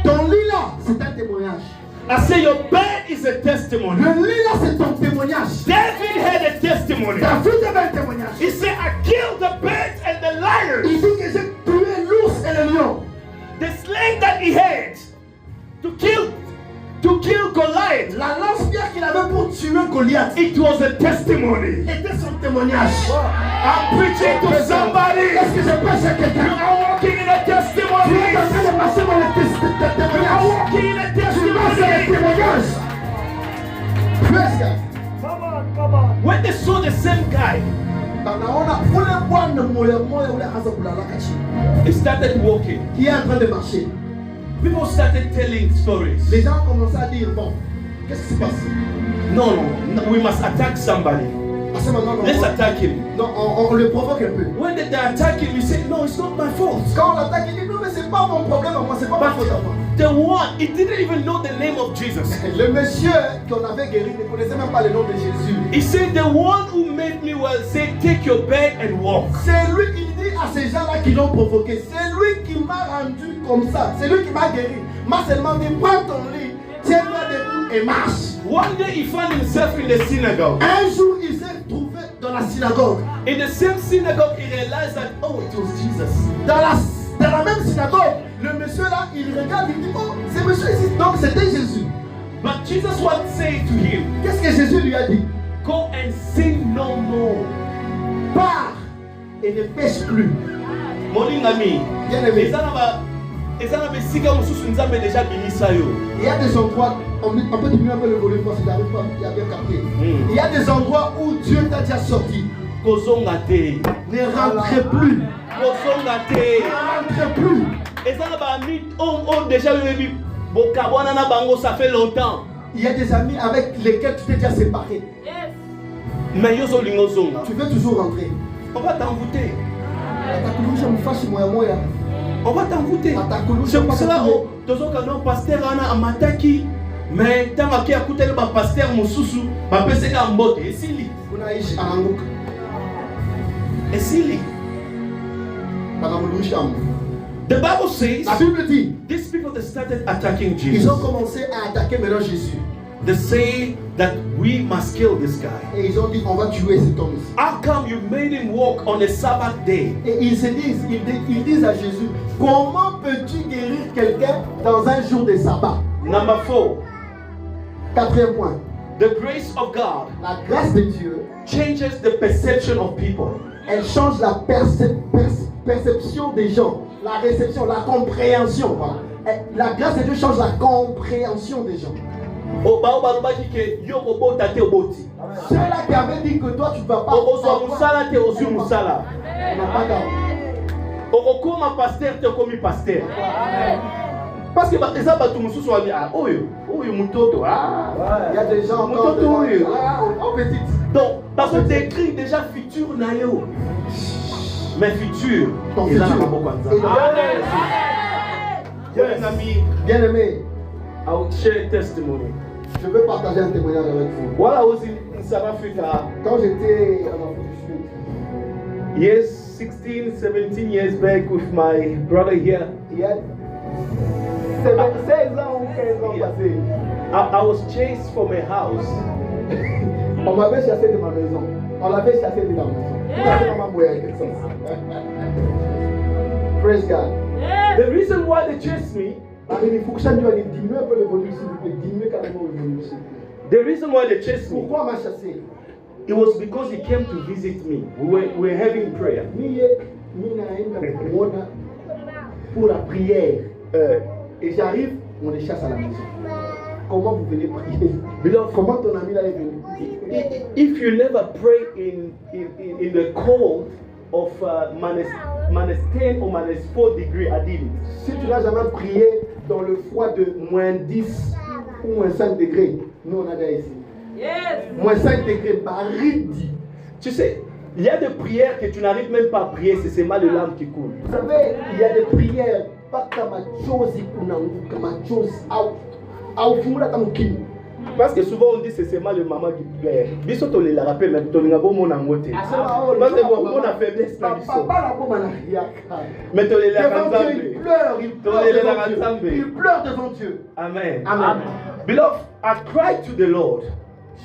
Ton lit là, c'est un témoignage. I say your bed is a testimony. Le lit là, c'est ton témoignage. David had a testimony. David avait un témoignage. He said, I killed the birds and the lions. Il dit que j'ai tué l'ours et le lion. The sling that he had to kill Goliath. La lance-pierre qu'il avait pour tuer Goliath It was a testimony. était son témoignage. I'm preaching to somebody. Est-ce que je prêche à You quelqu'un? are walking in a Tu es en testimony. train de passer dans le You are témoignage. walking in a Tu passes dans le testimony. témoignage. Presque. When they saw the same guy, Banaona ule bwana moya ule anza kulala chini. he started walking. Qui est en train de marcher. People started telling stories. Les gens commençaient à dire bon, qu'est-ce qui se passe? No, we must attack somebody. À ce moment, non, Let's attack him. on le provoque un peu. When they attack him, he said, no, it's not my fault. Quand on l'attaque, il dit non, mais c'est pas mon problème à moi, c'est pas ma faute à moi. The one, he didn't even know the name of Jesus. Le monsieur qu'on avait guéri ne connaissait même pas le nom de Jésus. He said, the one who made me well said, take your bed and walk. C'est lui qui dit à ces gens-là qui l'ont provoqué. C'est lui qui m'a rendu comme ça. C'est lui qui m'a guéri. M'a seulement dit, prends ton lit, tiens-toi debout et marche. One day he found himself in the synagogue. Un jour, il s'est trouvé dans la synagogue. In the same synagogue, he realized that, oh, it was Jesus. Dans la même synagogue, le monsieur là, il regarde, il dit, oh, c'est monsieur ici. Donc c'était Jésus. But Jesus what say to him? Qu'est-ce que Jésus lui a dit? Go and sin no more. Pars et ne pêche plus. Molingami. Bien aimé. Ezana besika mususu nzambe déjà bimisa yo. Il y a des endroits, on peut diminuer un peu le volume parce que j'arrive pas, il y a bien capté. Il y a des endroits où Dieu t'a déjà sorti. Kozonga te. Ne rentrez plus. Kozonga te. Ne rentrez plus. Ezana ba ami on déjà eu bokabwana na bango ça fait longtemps. Il y a des amis avec lesquels tu t'es déjà séparé. Mais yo zo lingo zonga. Tu veux toujours rentrer. On va t'envoûter. Atakulusha mfashi moya moya. On va t'envoûter. Atakulusha C'est pour cela mpaka tozoka no pasteur ana amataki. Mais tanga ki akutela ba pasteur mususu ba peseka mbote esili. unaishi anaanguka. Esili. Banamrudisha mtu. The Bible says La Bible dit, these people that started attacking ils Jesus. ont commencé à attaquer maintenant Jésus. They say that we must kill this guy. Et ils ont dit, on va tuer cet homme ici. How come you made him walk on a Sabbath day? Et ils se disent, ils disent à Jésus, comment peux-tu guérir quelqu'un dans un jour de sabbat? Number 4, Quatrième point, the grace of God la grâce de Dieu, changes the perception of people. elle change la perception des gens, la réception, la compréhension. Voilà. La grâce de Dieu change la compréhension des gens. Ceux-là qui avaient dit que toi tu ne vas pas On n'a pas gardé. okokoma pasteur te okomi pasteur parce que eza bato mosusu wabi oyo mutoto Il y a des gens encore mutoto oyo en petite. donc parce que décrit déjà futur na yo mais futur Ton eza na futur. maboko ya Nzambe. Bien aimé, I will share a testimony. je veux partager un témoignage avec vous. While I was in South Africa, Quand j'étais en Afrique du Sud, yes, 16, 17 years back with my brother here, il y a 16 ans ou 15 ans passés, I was chased from a house. on m'avait chassé de ma maison. On l'avait chassé de la maison. Parce que maman mouillait avec ça. Praise God. The reason why they chased me, Il faut que ça doit diminuer un peu le volume, s'il vous plaît. Diminuer carrément le volume, s'il vous plaît. the reason why they chased me, Pourquoi on m'a chassé? it was because he came to visit me. We were having prayer. Pour la prière. Et j'arrive, on les chasse à la maison. Comment vous venez prier? Beloved, Comment ton ami là est venu? if you never pray in the cold of minus 10 or minus 4 degree, I did it. Si tu n'as jamais prié dans le froid de moins 10 ou moins 5 degrés, nous on a déjà ici. Yes. Moins 5 degrés, baridi. Tu sais, il y a des prières que tu n'arrives même pas à prier, c'est seulement de l'âme qui coule. Vous savez, il y a des prières, pas comme chose, comme chose, Parce que souvent on dit c'est seulement le maman qui pleure. Biso to le rappelle mais to ngabo mona ngote. Parce que bon on a faiblesse na biso. Mais to le il pleure, il pleure devant Dieu. Amen. Amen. Beloved, I cried to the Lord.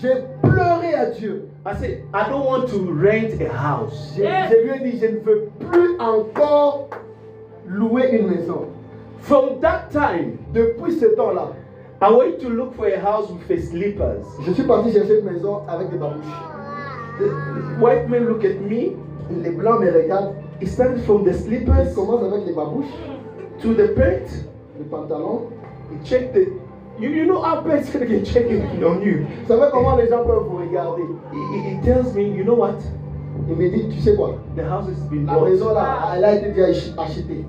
J'ai pleuré à Dieu. I said, I don't want to rent a house. Je lui ai dit, je ne veux plus encore louer une maison. From that time, Depuis ce temps-là, I went to look for a house with a slippers. je suis parti chercher une maison avec des babouches. The white men look at me. Les blancs me regardent. It started from the Ils slippers commencent avec les babouches, to the pant. les pantalons. He checked the. You know how pants can check it on you. Vous savez comment les gens peuvent vous regarder? He tells me, you know what? Il me dit, tu sais quoi? The house has been La bought. maison là, elle a été déjà achetée.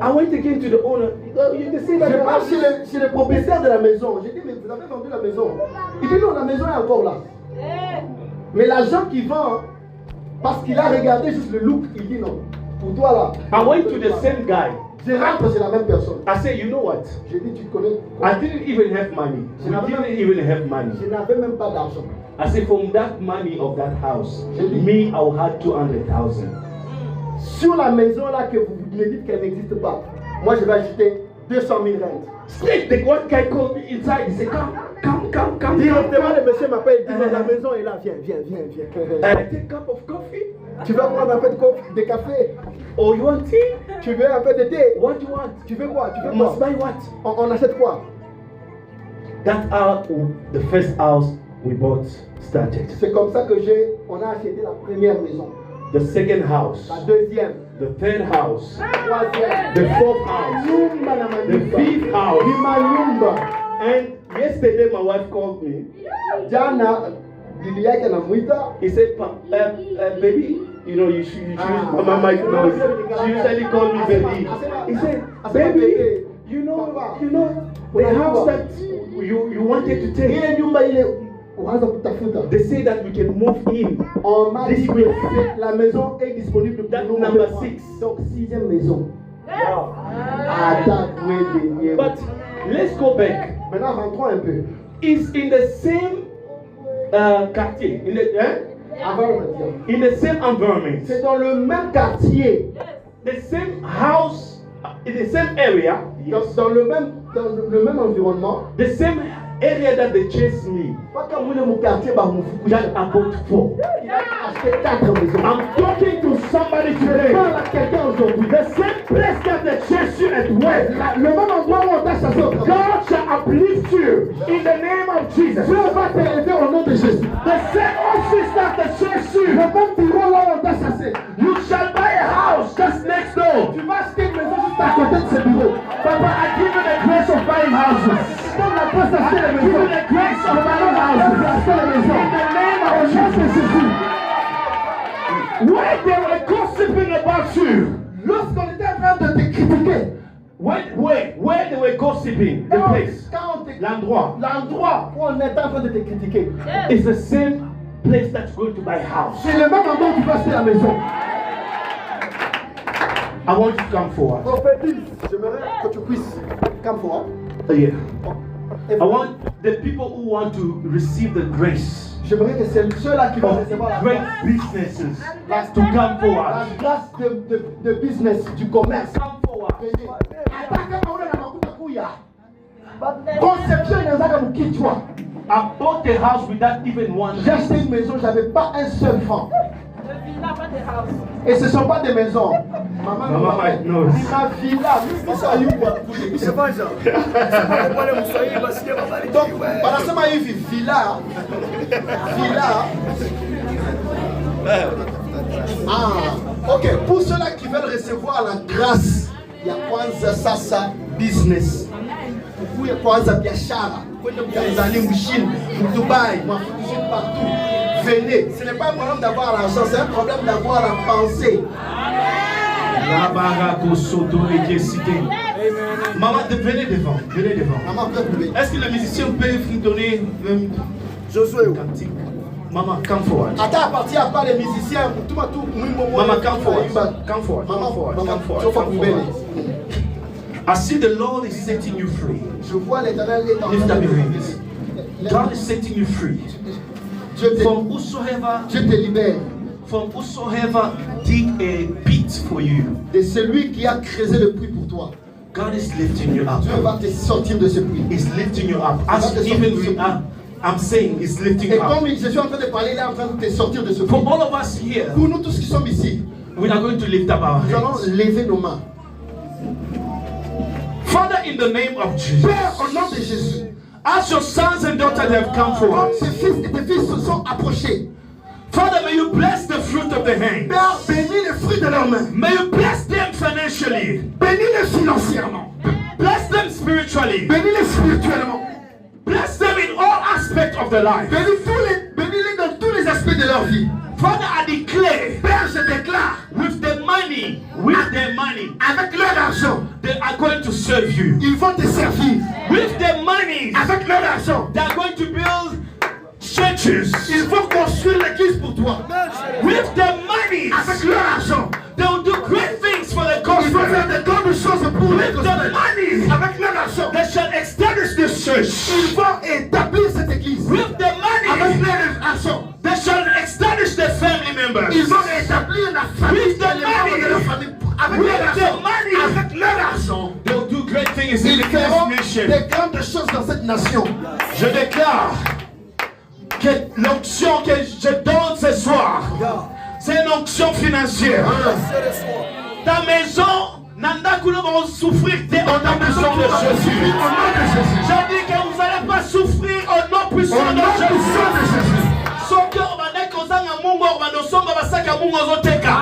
I went again to the owner. You can see that Je the pars house chez le propriétaire de la maison. J'ai dit, mais vous avez vendu la maison? Il dit, non, la maison est encore là. Mais l'agent qui vend, parce qu'il a regardé juste le look, il dit non. Pour toi là. I went to the same guy. Je rentre chez la même personne. I said, you know what? J'ai dit, tu connais? I didn't even have money. We didn't even have money. Je n'avais même pas d'argent. I said, from that money of that house, me, I will have 200,000. Sur la maison là que vous me dites qu'elle n'existe pas, moi je vais ajouter 200 000 rentes. Straight, the one guy called me inside. He said, come. Directement le monsieur m'appelle, il dit, la maison est là, viens. Take a cup of coffee. Tu veux prendre un peu de café? Or you want tea? Tu veux un peu de thé? What do you want? Tu veux quoi? Tu veux You must quoi? buy what? On achète quoi? That house, the first house we bought started. C'est comme ça que on a acheté la première maison, The second house, la deuxième, the third house, troisième, the fourth house, Nyumba na the manyumba. fifth house. Ni manyumba. And yesterday my wife called me. Jana bibi yake anamuita. He said, baby, you know, you should Mama Mike knows. She usually call me baby. He said, baby, you know, the house that you wanted to take. Ile nyumba ile uanza kutafuta. They say that we can move in. On m'a dit que la maison est disponible pour That nous. number 6. Donc sixième maison. Wow. But But let's go back. maintenant rentrons un peu. It's in the same quartier, Environment. in the same environment, C'est dans le même quartier, the same house, in the same area, dans le même environnement. the same area that they chased me. Pas comme mon quartier, bah mon foutu. That I bought 4. Il a acheté 4 maisons. I'm talking to somebody Je today. parle à quelqu'un aujourd'hui. The same place that they chased you at work, Le même endroit où on t'a chassé au travail. God shall uplift you in the name of Jesus. Dieu va t'élever au nom de Jésus. The same office that they chased you, Le même bureau là où on t'a chassé. you shall buy a house just next door. Tu vas acheter une maison juste à côté de ce bureau. Papa, I give you the grace of buying houses. Donne la place d'acheter les I give you maisons. the grace of buying houses. Acheter les maisons. In the name Au of nom de Jesus. Jésus. When they were gossiping about you, Lorsqu'on était en train de te critiquer, where they were gossiping, the place, quand on te- l'endroit, l'endroit où on était en train de te critiquer, is the same place that's going to buy a house. c'est le même endroit où tu vas acheter la maison. I want you to come forward. Prophétise, j'aimerais que tu puisses come forward. Yeah. Et I want the people who want to receive the grace j'aimerais que c'est ceux-là qui vont of recevoir la great grâce. businesses to come La forward. grâce de business, du commerce. Come forward. Ataka maule na makuta kuya. Conception inazaka mkichwa. I bought a house without even one. J'ai acheté une maison, j'avais pas un seul franc. Et ce ne sont pas des maisons. Maman, Maman, non. Ma villa. C'est pas ça. C'est pas le problème, vous savez, parce que Donc, voilà, ça m'a eu villa. Villa. Ah, ok. Pour ceux-là qui veulent recevoir la grâce, il y a Kwanza Sasa Business. Pour il y a Kwanza Biashara. Vous allez en Chine, en Dubaï, partout. Venez. Ce n'est pas un problème d'avoir l'argent, c'est un problème d'avoir la pensée. Maman, venez devant. Venez devant. Maman, peut trouver. Est-ce que les musiciens peuvent nous donner Josué. un cantique? Maman, come forward. Attends, à partir à part les musiciens, tout. Maman, come forward. Come forward. Come forward. Come forward. Come forward. I see the Lord is setting you free. Je vois l'Éternel est en Lift train up de your hands. God is setting you free. From whosoever, Dieu te libère from whosoever dig a pit for you, de celui qui a creusé le puits pour toi. God is lifting you up. Dieu va te sortir de ce puits. He's lifting you up. As even we are, I'm saying, He's lifting Et you up. comme je suis en train de parler, il est en train de te sortir de ce puits. For all of us here, Pour nous tous qui sommes ici, we are going to lift up our nous allons hands. lever nos mains. Father, in the name of Jesus, Père, au nom de Jésus, as your sons and daughters have come forward, tes fils et tes filles se sont approchés. Father, may you bless the fruit of the hand. Père, bénis les fruits de leurs mains. May you bless them financially. Bénis-les financièrement. Bless them spiritually. Bénis-les spirituellement. Bless them in all aspects of their life. Bénis-les dans tous les aspects de leur vie. Father, I declare, Père, je déclare, with their money, avec leur argent, they are going to serve you. ils vont te servir. With their money, Avec leur argent, they are going to build churches. ils vont construire l'église pour toi. With their money, Avec leur argent, they will do great things for the ils vont gospel. faire de grandes choses pour les With their money, Avec leur argent, they shall establish this church. ils vont établir cette église. With their Avec money, leur argent, they shall establish their family members. ils vont établir la famille. With the les membres de la money. famille. Avec With leur the argent, money. avec leur argent, They will do great things in ils this feront nation. de grandes choses dans cette nation. Je déclare que l'onction que je donne ce soir, c'est une onction financière. Ta maison, Nanda Kuno va souffrir au nom puissant de Jésus. Je dis que vous n'allez pas souffrir au nom puissant de Jésus. Soki obandaki kozanga mungu obandosomba basaka mungu ozoteka.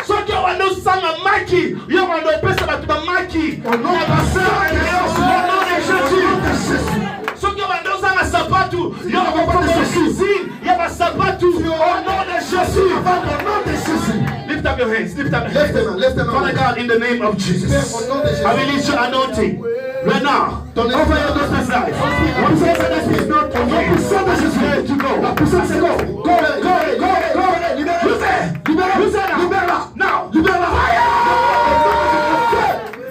Soki obandosanga maki, yo obandopesa bato bamaki. Au nom de Jésus. Soki obandosanga sapatu, yo obandosanga usine, ya basapatu. Au nom de Jésus. Lift up your hands, lift up your Lève tes hands. mains, lève tes mains. Father God, in the name of Jesus, Père, au nom de Jésus. I release your anointing right now. Ton Over your daughter's life. One second, that is not for me. To go. La puissance est go. Go, libère-la. Now.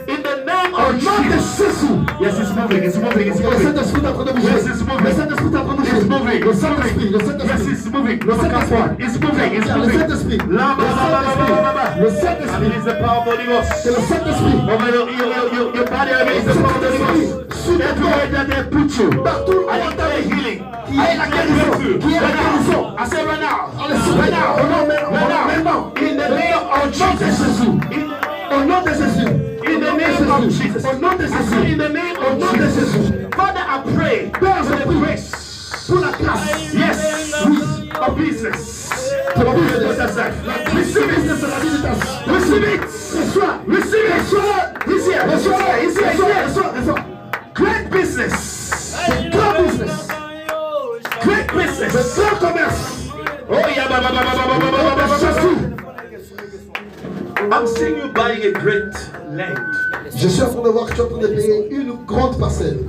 In the name Au of nom de Jesus. Jésus. Yes, it's moving, it's moving, it's Le moving. Saint-Esprit est en train de bouger. Yes, it's moving. Le Saint-Esprit est en train de bouger. It's moving. Le Saint-Esprit, le Yes, Saint-Esprit. it's moving. Le Saint-Esprit. It's moving, it's Le moving. Saint-Esprit. La, ba, ba, ba, ba, ba, ba, ba. Le I Saint-Esprit. release the power of the Holy Ghost. C'est le Saint-Esprit. Over your body, I release the power of the Holy Ghost. Everywhere that they put you, Partout. I declare healing. Qui est la guérison. Qui est la guérison. I say right now. Right now. Maintenant. In the name of Jesus. Au nom de Jésus. In the name of Jesus. Au nom de Jésus. In the name Au of nom de Jesus. Jésus. Father, I pray Père, for je the prie grace. pour la grâce. Yes. Of business. Pour la vie de Receive it. la vie de ta Receive it. Reçois. Receive it. He's here. He's here. He's here. Reçois. Great business. Grand business. Great business. Grand commerce. Oh yeah. Ba, ba, ba, ba, ba, ba, ba, ba, ba, ba. I'm seeing you buying a great land. Je suis en train de voir que tu es en train de payer une grande parcelle.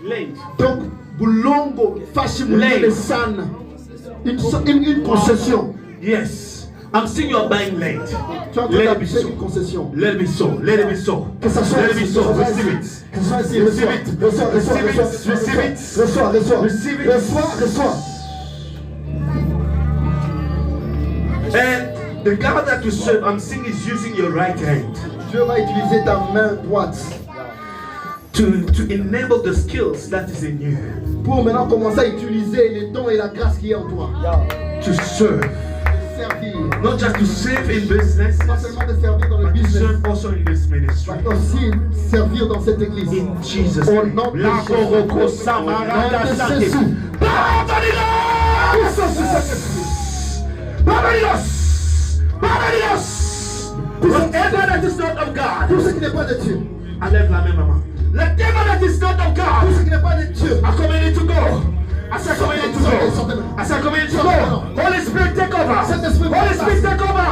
Land. Donc, Boulongo, Fashimule, San. Une concession. Yes. I'm seeing you are buying land. Tu es en train Let it be d'acheter so. une concession. Let it be so. Let it be so. Que ça soit Let it be ici, so. que ça soit Receive ici. it. Que ça soit ici. Receive Reçois. it. Reçois. Receive it. Receive it. Reçois. Receive it. Reçois. And the God that you serve, I'm seeing is using your right hand Dieu va utiliser ta main droite to to enable the skills that is in you. Pour maintenant commencer à utiliser les dons et la grâce qui est en toi. To serve. Servir. Not just to serve in business, Pas seulement de servir dans le but to business, serve also in this ministry. mais aussi servir dans cette église. In Jesus' Au name. nom de La Jésus. Koroko Samarada Au nom de Sante. Jésus. Puissance du Saint-Esprit. Babylon. Whatever that is not of God. Tout ce qui n'est pas de Dieu. Enlève la main, maman. Whatever that is not of Tout God. ce qui n'est pas de Dieu. I command it to go. I said command it to go. I said command it to go. Holy Spirit take over. Holy Spirit take over. Holy Spirit take over.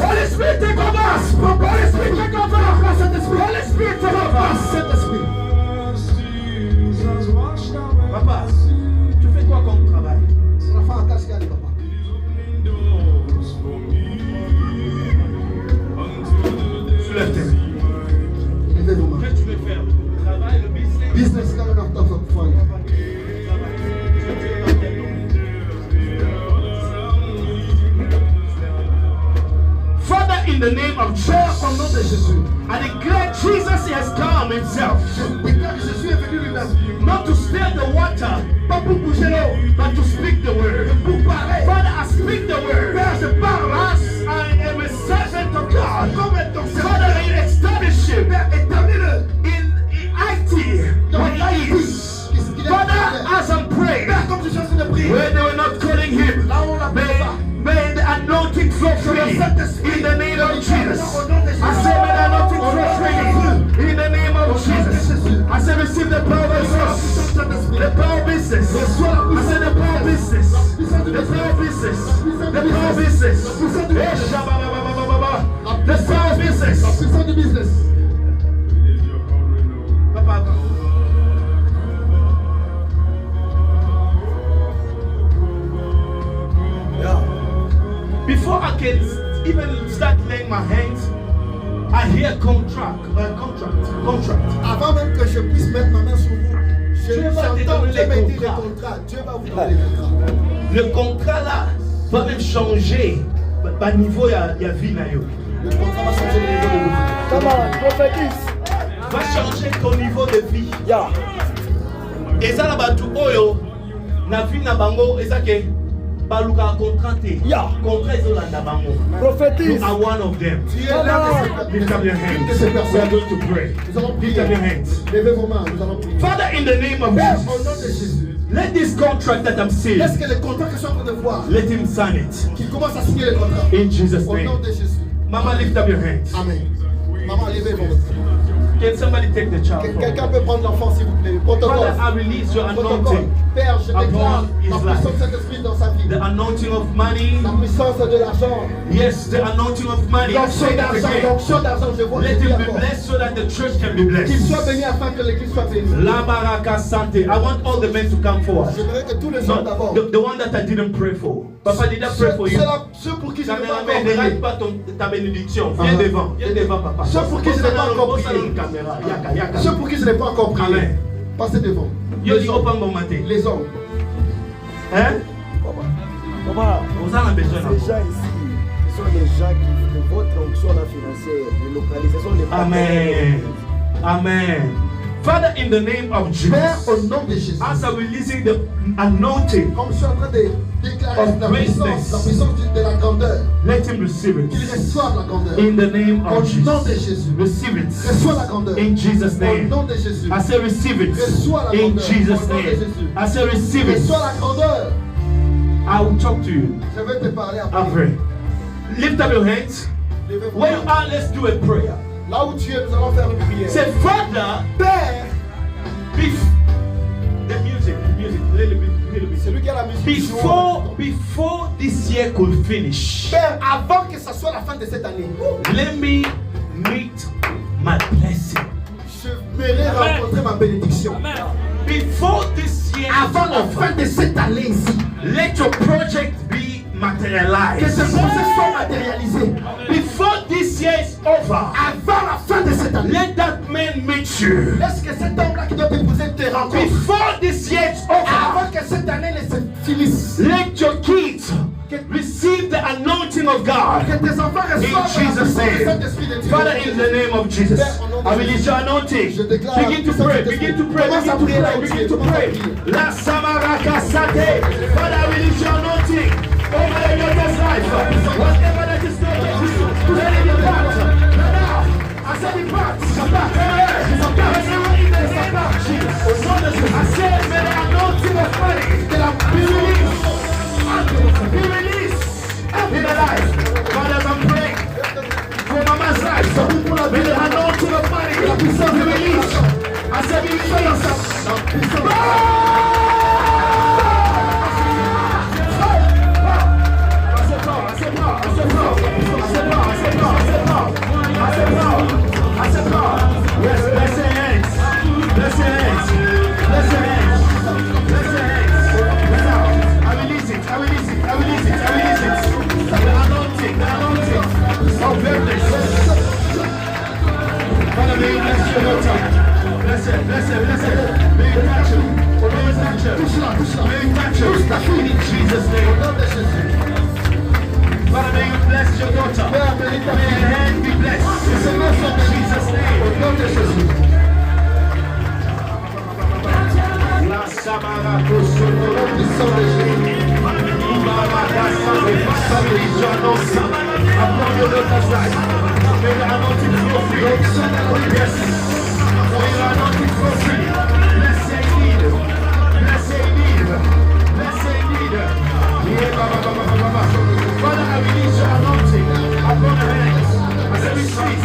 Holy Spirit take over. Holy Spirit take over. Holy Spirit take over. Saint-Esprit. Papa, tu fais quoi comme travail? On a fait un cache papa. Soulève tes mains. Levez vos mains. Qu'est-ce que tu veux faire? Travail, le business. Business quand on a fait. Father, in the name of Jesus, Au nom de Jésus. I declare Jesus has come himself. Je déclare que Jésus est venu lui-même. Not to stir the water, Pas pour bouger l'eau, but to speak the word. pour parler. Father, I speak the word. Père, je parle. As I am a servant of God. Comme ton Father, serviteur. I establish him Père, établis-le. in IT where he is. Father, as I'm praying, Père, comme je suis en train de prier. where they were not calling him, Là, on l'appelle pas. may the anointing flow free in the name of Jesus. I say, may the anointing flow free in the name of Jesus. I say, receive the power of business. The power of business. I say, the power of business. The power of business. The power of business. Eh, shabba-ba-ba-ba-ba-ba. The power of business. La puissance du business. Papa, before I can even start laying my hands, I hear contract. Avant même que je puisse mettre ma main sur vous, Dieu va te j'entends donner Dieu les me dire les contrats. contrats. Dieu va vous donner les contrats. Le contrat là va même changer. Par niveau, il y a vie na yo. Le contrat va changer le niveau de vous. Come on, prophétise. Va changer ton niveau de vie. Yeah. Et ça là batu oyo na vie na bango ezake baluka contrat te. Yeah. Contrat ezolanda bango. You Prophétise. are one of them. Tu es l'un de Lift up your une de hands. ces We are personnes. going to pray. Nous allons Lift up your prier. hands. Levez vos mains, nous allons prier. Father, in the name of Père, au nom de Jesus, Jésus, let this contract that I'm seeing, laisse que les contrats que je suis en train de voir, let him sign it. qu'il commence à signer les contrats. In Jesus' Au nom name. de Jésus. Mama, lift up your hands. Amen. Maman, levez vos mains. Can somebody take the child from Quelqu'un me? peut prendre l'enfant, s'il vous plaît. Protocole. Father, I release your Protocole. anointing. Père, je déclare upon his la life. puissance de Saint-Esprit dans sa vie. The anointing of money. La puissance de l'argent. Yes, the anointing of money. Let's say that again. L'onction d'argent, je vois. Let je dis him be encore. blessed so that the church can be Qu'il soit blessed. béni afin que l'église soit bénie. La baraka sante. I want all the men to come forward. J'aimerais que tous les hommes d'abord. The one that I didn't pray for. Papa, did I pray for you? Ceux pour qui je n'ai pas encore Caméraman, ne rate prié. pas ta bénédiction. Viens devant. Viens devant, papa. Ceux pour qui je n'ai pas encore Bossa prié. na caméra. Yaka, yaka. Ceux pour qui je n'ai pas encore prié. Amen. Passez devant. Yo, Les dis hommes. open bon matin. Les hommes. Hein? Comment? Vous en avez besoin. Ces gens ici, ce sont les gens qui font votre onction là financière, les localisations, les Amen. Amen. Father, in the name of Père, Jesus, au nom de Jésus. as I'm releasing the anointing, Comme je suis en train de déclarer Of la greatness. puissance de la grandeur. let him receive Qu'il it. reçoive la grandeur. In the name Au of nom de Jesus. Jésus. Receive it. Reçois la grandeur. In Jesus' Au name. nom de Jésus. I say receive it. Reçois la In grandeur. Jesus' Au nom de name. Jésus. I say receive it. Reçois la grandeur. I will talk to you Je vais te parler après. after. Lift up your hands. Levez vos Where you mains. are, let's do a prayer. Là où tu es, nous allons faire une prière. Say, Father, Père, the music, little bit. celui qui a la musique. Before this year could finish, Père, avant que ce soit la fin de cette année, let me meet my blessing. je verrai rencontrer ma bénédiction. Before this year, Avant la fin de cette année ici, let your project be que materialized. ce projet soit matérialisé. Before this year is over, Avant la fin de cette année, let that man meet you. laisse que cet homme-là qui doit t'épouser te rencontre. Before this year is over, Avant que cette année ne se finisse, let your kids receive the anointing anointing of God. Que tes enfants In reçoivent Jesus' le name. Saint-Esprit de Dieu. Father, in the name of Jesus, I release your anointing. Begin to pray, begin to pray, begin to pray, begin to pray. La Samaraka Sate. Father, I release your anointing over the daughter's life. Whatever that is not of you, let it depart. Now, I said depart. Whatever in the name of Jesus. I said, may the anointing of money be released. Be released in the life. Father, I'm praying for Mama's life. May the anointing of money be released. I said, be released. In Jesus' name. Father, may you bless your daughter. May her hand be blessed. In Jesus' name. La Samara Kusuru, the Son of Jesus. Upon your daughter's life. May the anointing flow free. Yes. May the anointing flow free. Bless her indeed. Bless her indeed. Bless her indeed. Father, I release your anointing upon her hands. I say, receive.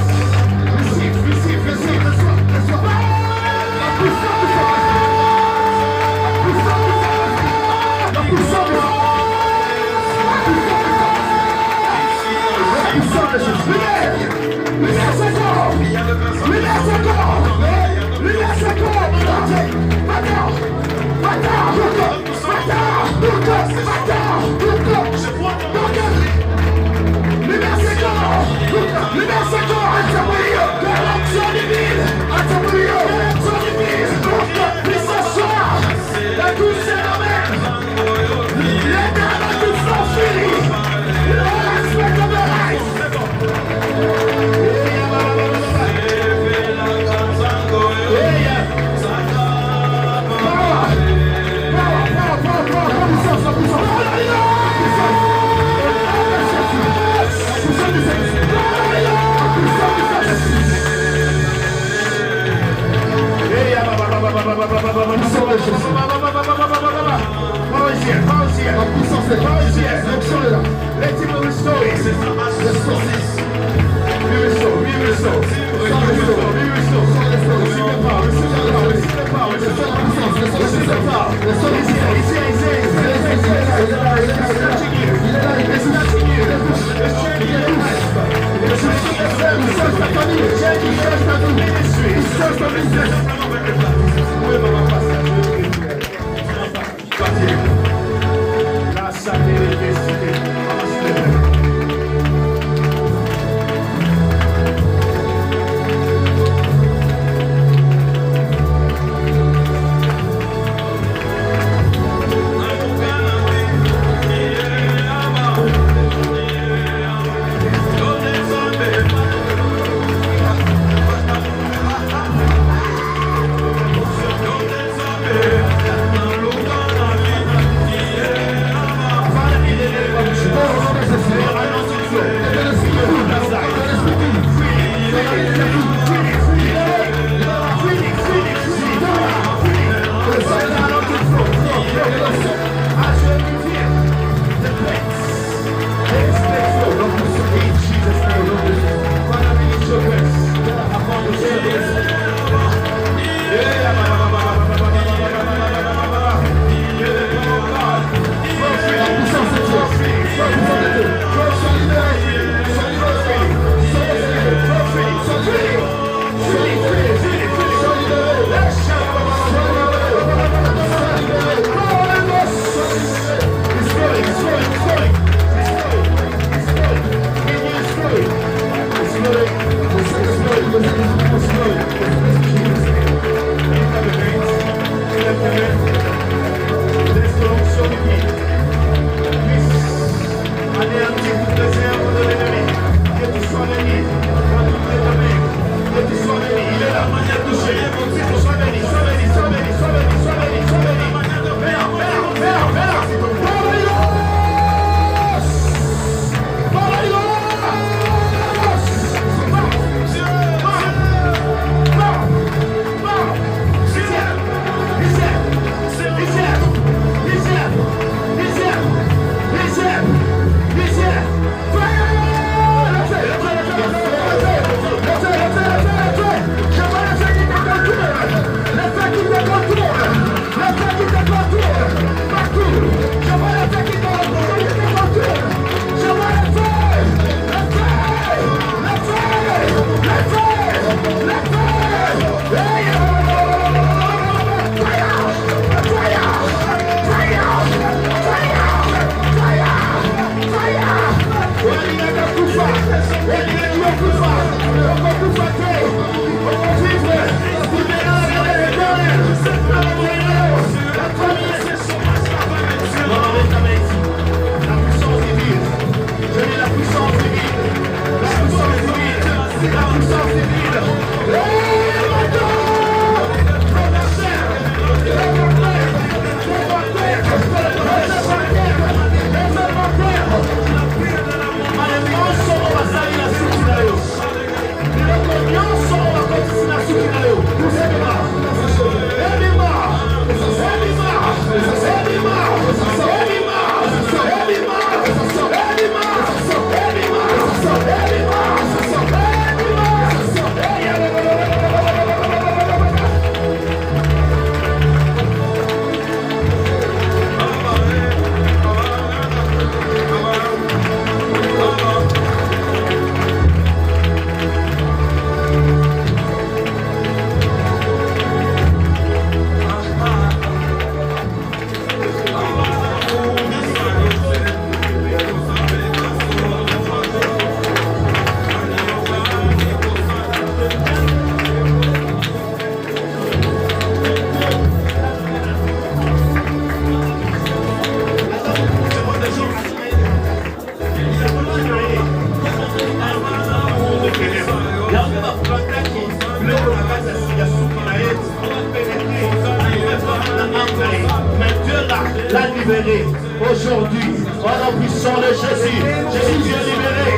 libéré aujourd'hui. Par la puissance de Jésus. Jésus, tu es libéré.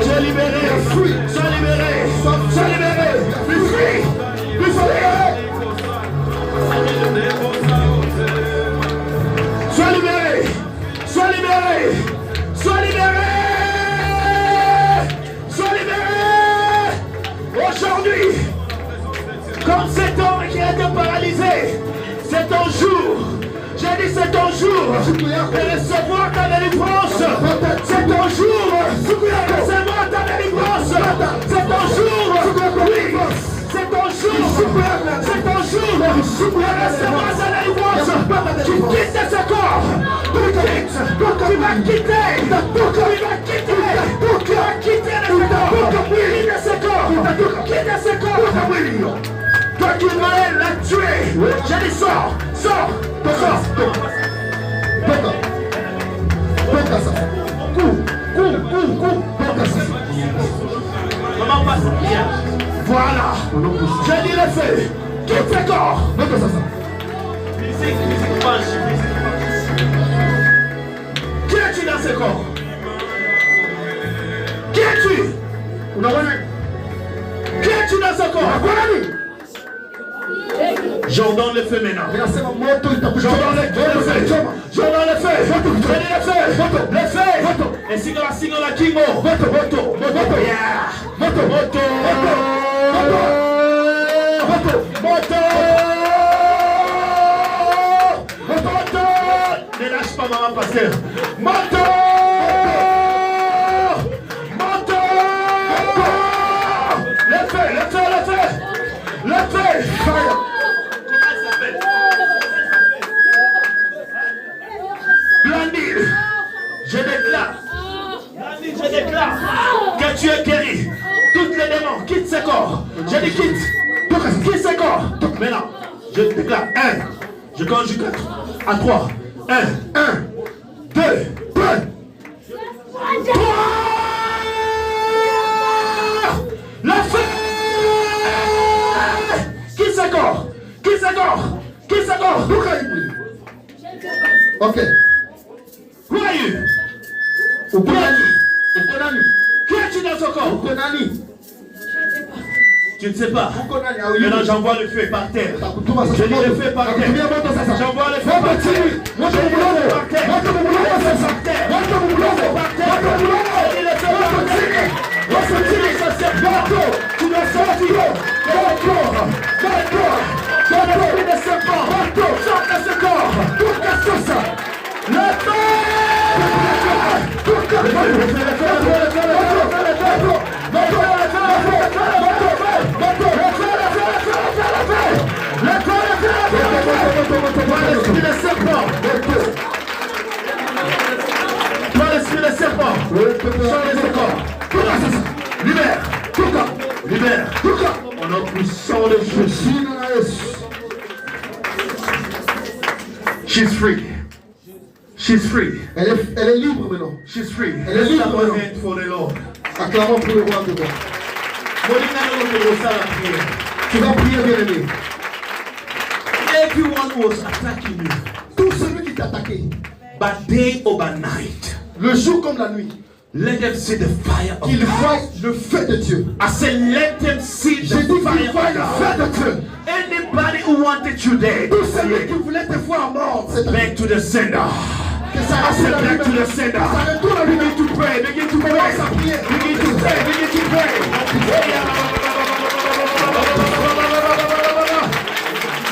Tu es libéré. Sois libéré. Sois libéré. Be free. Be free. Sois libéré. Sois libéré. Sois libéré. Sois libéré. Aujourd'hui, comme cet homme qui a été paralysé, c'est ton jour. J'ai dit c'est ton jour de recevoir ta délivrance. C'est ton jour de recevoir ta délivrance. C'est ton jour. Oui, c'est ton jour. C'est ton jour de recevoir ta délivrance. Tu quittes ce corps. Tu vas quitter. Tu vas quitter ce corps. Quitte ce corps. Quitte ce corps. Toi qui voulais la tuer. J'ai dit sors. Sors. Sors. Maman passe bien. Voilà. J'ai dit le feu. Quitte ce corps. Qui es-tu dans ce corps? Qui es-tu? Qui es-tu dans ce corps? J'ordonne le feu maintenant. J'ordonne le feu. J'ordonne le feu. Le feu. Et singola kingo. Yeah. Moto. Ne lâche pas maman pasteur. Moto. Le feu. Fire. Blandine, je déclare que tu es guéri. Toutes les démons, quitte ce corps. Je dis quitte ce corps. Maintenant, je déclare 1, je conjugue 4, à 3. 1, 2, 3. Le feu. Quitte ce corps. Ok. Who are you? Qui es-tu dans ce corps? Tu ne sais pas. Maintenant j'envoie le feu par terre. Je dis le feu par terre. J'envoie le feu par terre. Par terre. Tu dois sortir de corps. L'esprit de serpent. Sors de ce corps. Le feu. L'esprit de serpent. Sors de ce corps. Libère. Libère. On a puissance de Jésus. She's free. Elle est libre maintenant. She's free. Elle est Let's libre clap our maintenant. hands for the Lord. Acclamons pour le roi de roi. Tu vas prier, bien-aimé. Everyone was attacking you, Tout celui qui t'a attaqué, by day or by night. le jour comme la nuit, Let them see the fire of qu'il God. voie le feu de Dieu. I said, let them see J'ai the dit qu'il fire voie of le God. feu de Dieu. Anybody who wanted you dead, Tout celui qui voulait te voir mort, c'est back to the sender. que ça I said, retourne à back to lui-même. the sender. Ça retourne à lui-même. Begin to pray. Begin to pray. Commence à prier. Begin to pray. Begin to pray.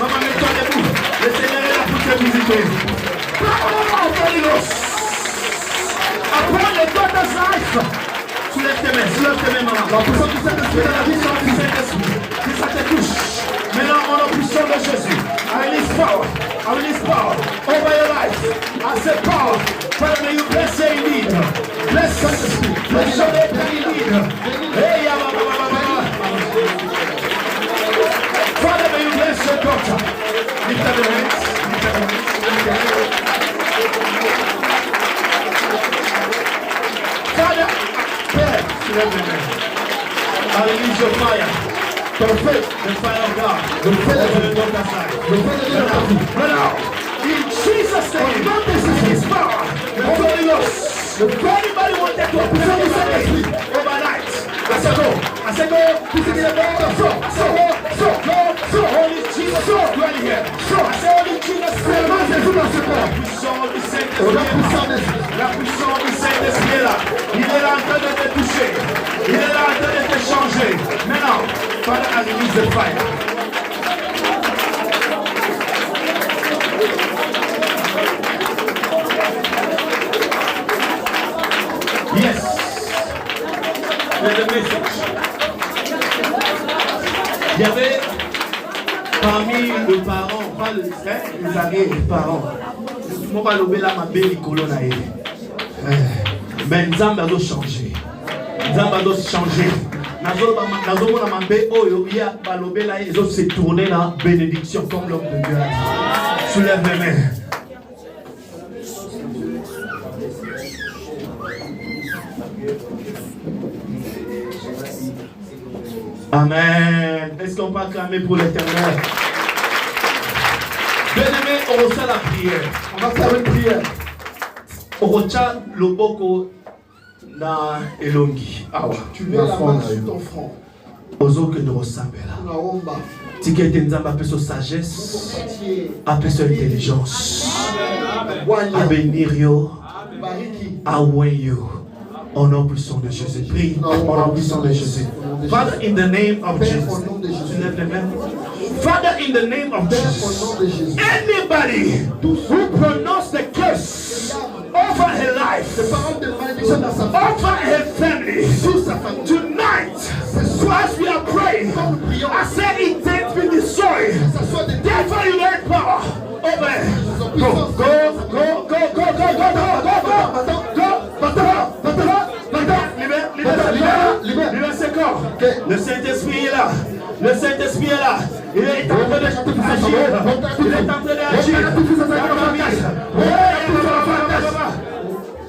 Maman, mets-toi debout. Le Seigneur est là pour te visiter. Upon the daughter's life. Soulève tes mains, maman. La puissance du Saint-Esprit dans la vie sur du Saint-Esprit. Que ça te touche. Maintenant, on a puissance de Jésus. I release power over your life. I say power. Father, may you bless her indeed. Bless Saint-Esprit. Bless your name indeed. Hey, Father, may you bless your daughter. Lift up your hands. Father, pray. I release your fire. The fire of God. The fire of God. Le feu de Dieu est parti. Right now. In Jesus' name. And His power. The Holy Ghost. Anybody wanted to operate overnight? I said go. Holy Jesus, you are here. I said Holy Jesus, la puissance du Saint-Esprit là. Il est là en train de te toucher. Il est là en train de te changer. Maintenant, Father, I release the fire. Yes. C'est le message. Il y avait parmi les parents, pas les amis, les parents. Moi, je vais là ma belle colonne. Mais Nzambe a changé. Nzambe a changé. Nazomona mambe oyo ya balobe là ils ont se tourner la bénédiction comme l'homme de Dieu. Soulève les mains. Amen. Est-ce qu'on peut acclamer pour l'Éternel? Bien-aimé, on reçoit la prière. On va faire une prière. On retient le boko na elongi. Tu mets la main sur ton front. Ozo que nous ressemblons là. Tikete nzamba appelle sa sagesse, appelle sa intelligence. À bénir yo, à ouer yo. Au nom puissant de Jésus. Prie au nom puissant de Jésus. Father, in the name of Jesus. Tu lèves les mains. Father, in the name of Jesus. Anybody who pronounce the curse over her life, over her family, tonight, as we are praying, I said it can't be destroyed. Therefore, you need power over her. Libère ce corps. Le Saint-Esprit est là. Le Saint-Esprit est là. Il est en train d'agir. Il est en train d'agir.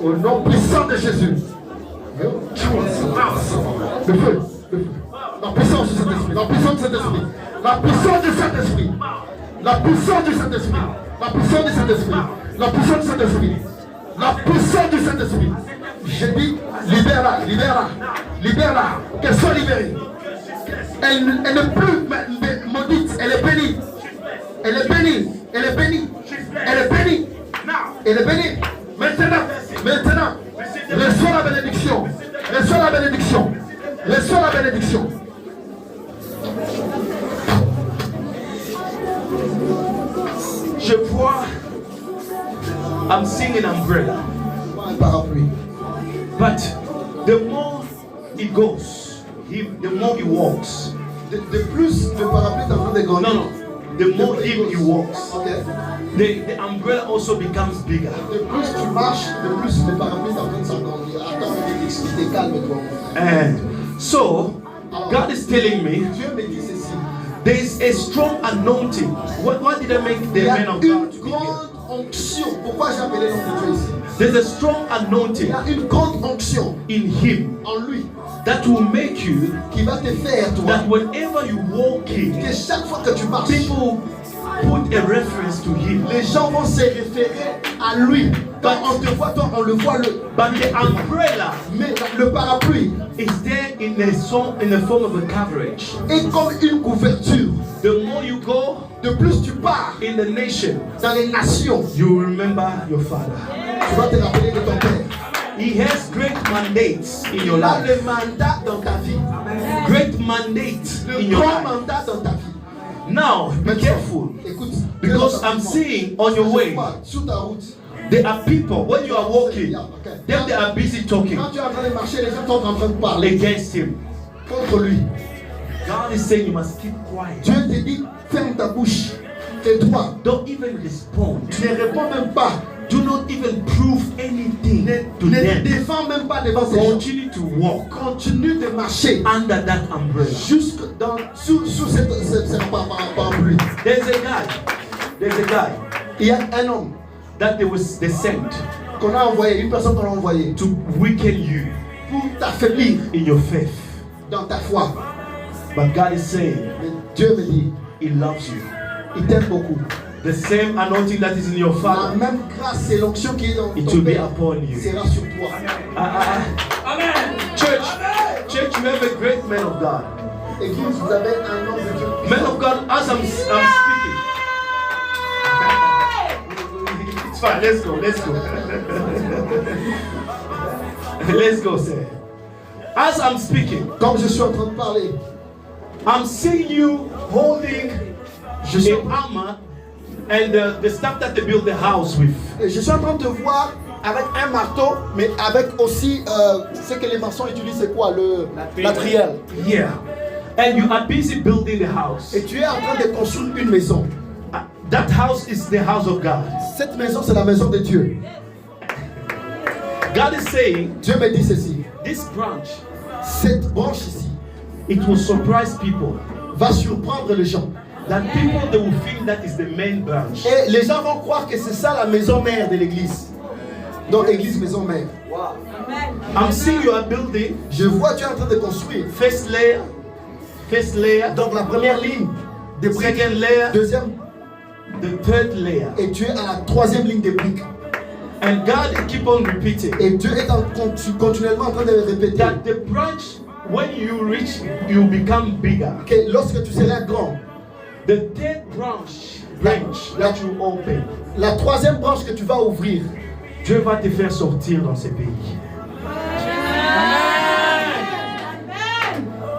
Au nom puissant de Jésus. Le feu. La puissance du Saint-Esprit. La puissance du Saint-Esprit. La puissance du Saint-Esprit. La puissance du Saint-Esprit. La puissance du Saint-Esprit. La puissance du Saint-Esprit. La puissance du Saint-Esprit. Je dis, libère-la, qu'elle soit libérée. Elle n'est plus maudite, elle est bénie. Elle est bénie. Maintenant, reçois la bénédiction. Je vois, I'm seeing an umbrella. Un parapluie. But the more it goes, the more he walks. De plus, le parapluie est en train de grandir. No. The more he walks, Okay. the umbrella also becomes bigger. De plus tu marches, de plus le parapluie est en train de s'agrandir. Attends, t'explique, calme-toi. And so, God is telling me, Dieu me dit ceci. there is a strong anointing. What did I make the Il y a man of une God to be here? grande onction. Pourquoi j'ai appelé l'homme de Dieu ici? There's a strong Il anointing y a une grande onction in him en lui that will make you, qui va te faire, toi, that whenever you walk in, que chaque fois que tu marches, people put a reference to him. les gens vont se référer à lui. Quand on te voit, toi, on le voit. But the umbrella Mais le parapluie is there in the form of a coverage. est comme une couverture. The more you go De plus tu pars in the nation, dans les nations, you will remember your father. tu vas te rappeler de ton père. He has great mandates in your Il a life. le mandat dans ta vie. Great mandates in Le your grand life. mandat dans ta vie. Now, be Maintenant, careful. Écoute, Because I'm seeing on your way, sur ta route, there are people, when you are walking, then they are busy talking quand tu es en train de marcher, les gens sont en train de parler against him. contre lui. God is saying you must keep quiet. Dieu te dit, ferme ta bouche, tais-toi. Don't even respond. Tu ne réponds même pas. Do not even prove anything to Ne te them. défends même pas devant ces gens. Continue to walk Continue de marcher under that umbrella. jusque sous cette parapluie. There's a guy Il y a un homme that they sent qu'on a envoyé, une personne qu'on a envoyée to weaken you pour t'affaiblir in your faith. dans ta foi. But God is saying Mais Dieu me dit, He loves you. il t'aime beaucoup. the same anointing that is in your la father, même grâce et l'onction qui est dans it ton will be père upon you. sera sur toi. Church, you have a great man of God. Église, vous avez un homme de Dieu. Man of God, as I'm speaking. It's fine, let's go. Let's go, sir. As I'm speaking, Comme je suis en train de parler, I'm seeing you holding je suis, a hammer and the stuff that they build the house with. je suis en train de te voir avec un marteau, mais avec aussi ce que les maçons utilisent, c'est quoi? La trielle. Yeah. And you are busy building the house. Et tu es en train de construire une maison. That house is the house of God. Cette maison, c'est la maison de Dieu. God is saying, Dieu me dit ceci. this branch, Cette branche ici it will surprise people. va surprendre les gens. That people, they will think that is the main branch. Et les gens vont croire que c'est ça la maison mère de l'église. Donc, église, maison mère. I'm seeing you are building Je vois, tu es en train de construire. first layer, Donc, la première ligne des briques, second layer, deuxième, the third layer. et tu es à la troisième ligne des briques. And God keep on repeating Et Dieu est continuellement en train de répéter that the branch, when you reach, you become bigger. que lorsque tu seras grand, The third branch that you open, la troisième branche que tu vas ouvrir, Dieu va te faire sortir dans ce pays.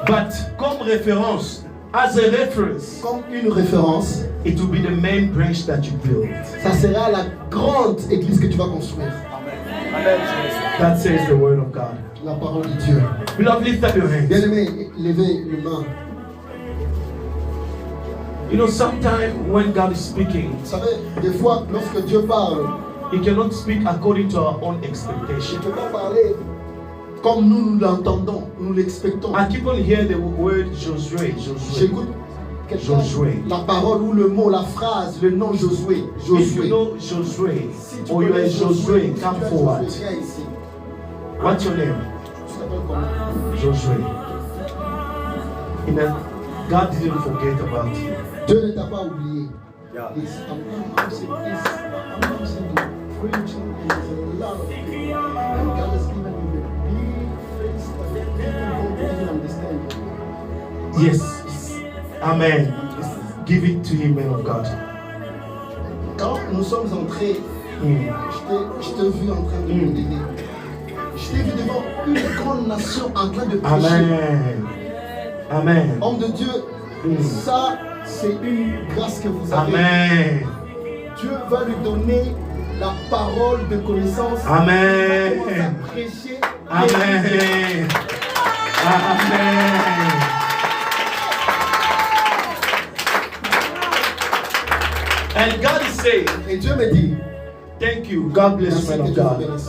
But comme référence, as a reference, comme une référence, it will be the main branch that you build. ça sera la grande église que tu vas construire. That says the word of God. La parole de Dieu. Beloved, lift up your hands. Bien-aimé, levez les mains. You know, sometimes when God is speaking, Vous savez, des fois, lorsque Dieu parle, He cannot speak according to our own il expectation. ne peut pas parler comme nous l'entendons, nous l'expectons. I keep on hearing the word Josué. J'écoute quelqu'un, Josué. la parole ou le mot, la phrase, le nom Josué. If you Josué. know Josué, Si tu or you are connais Josué, si come tu es forward. Josué, viens ici. What's your name? Tu t'appelles comment? Josué. God didn't forget about you. Dieu ne t'a pas oublié. Yeah. I'm saying the preaching is a lot of things. And God has given you the big face that people don't even understand. Yes. Amen. Give it to Him, man of God. Quand nous sommes entrés, Mm. je t'ai vu en train de me donner. Je t'ai vu devant une grande nation en train de prêcher. Amen. Amen. Homme de Dieu, ça c'est une grâce que vous avez. Amen. Dieu va lui donner la parole de connaissance. Amen. Il va commencer à prêcher. Amen. Amen. And God is saying, Et Dieu me dit, thank you. God bless you, merci, man que of Dieu vous God. bénisse.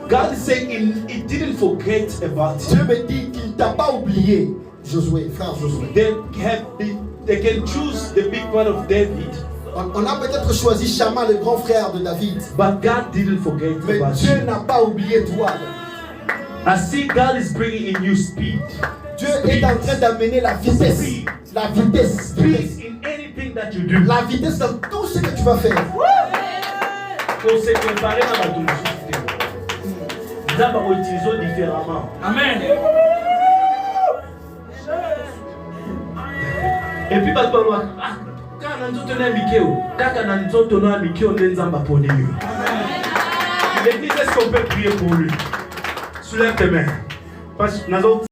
God is saying He didn't forget about you. Dieu me dit qu'il ne t'a pas oublié, Josué, frère Josué. They can choose the big part of David, On a peut-être choisi Shama, le grand frère de David. but God didn't forget Mais about Dieu you. n'a pas oublié toi. I see God is bringing in you speed. Dieu est en train d'amener la vitesse. La vitesse. Speed in anything that you do. La vitesse dans tout ce que tu vas faire. Pour se préparer à la douce. Nous allons utiliser différemment. Amen. Et puis, parce que quand on a un mikeo, quand on a un mikeo, on a un mikeo. L'église, est-ce qu'on peut prier pour lui? Soulève tes mains. Parce que nous avons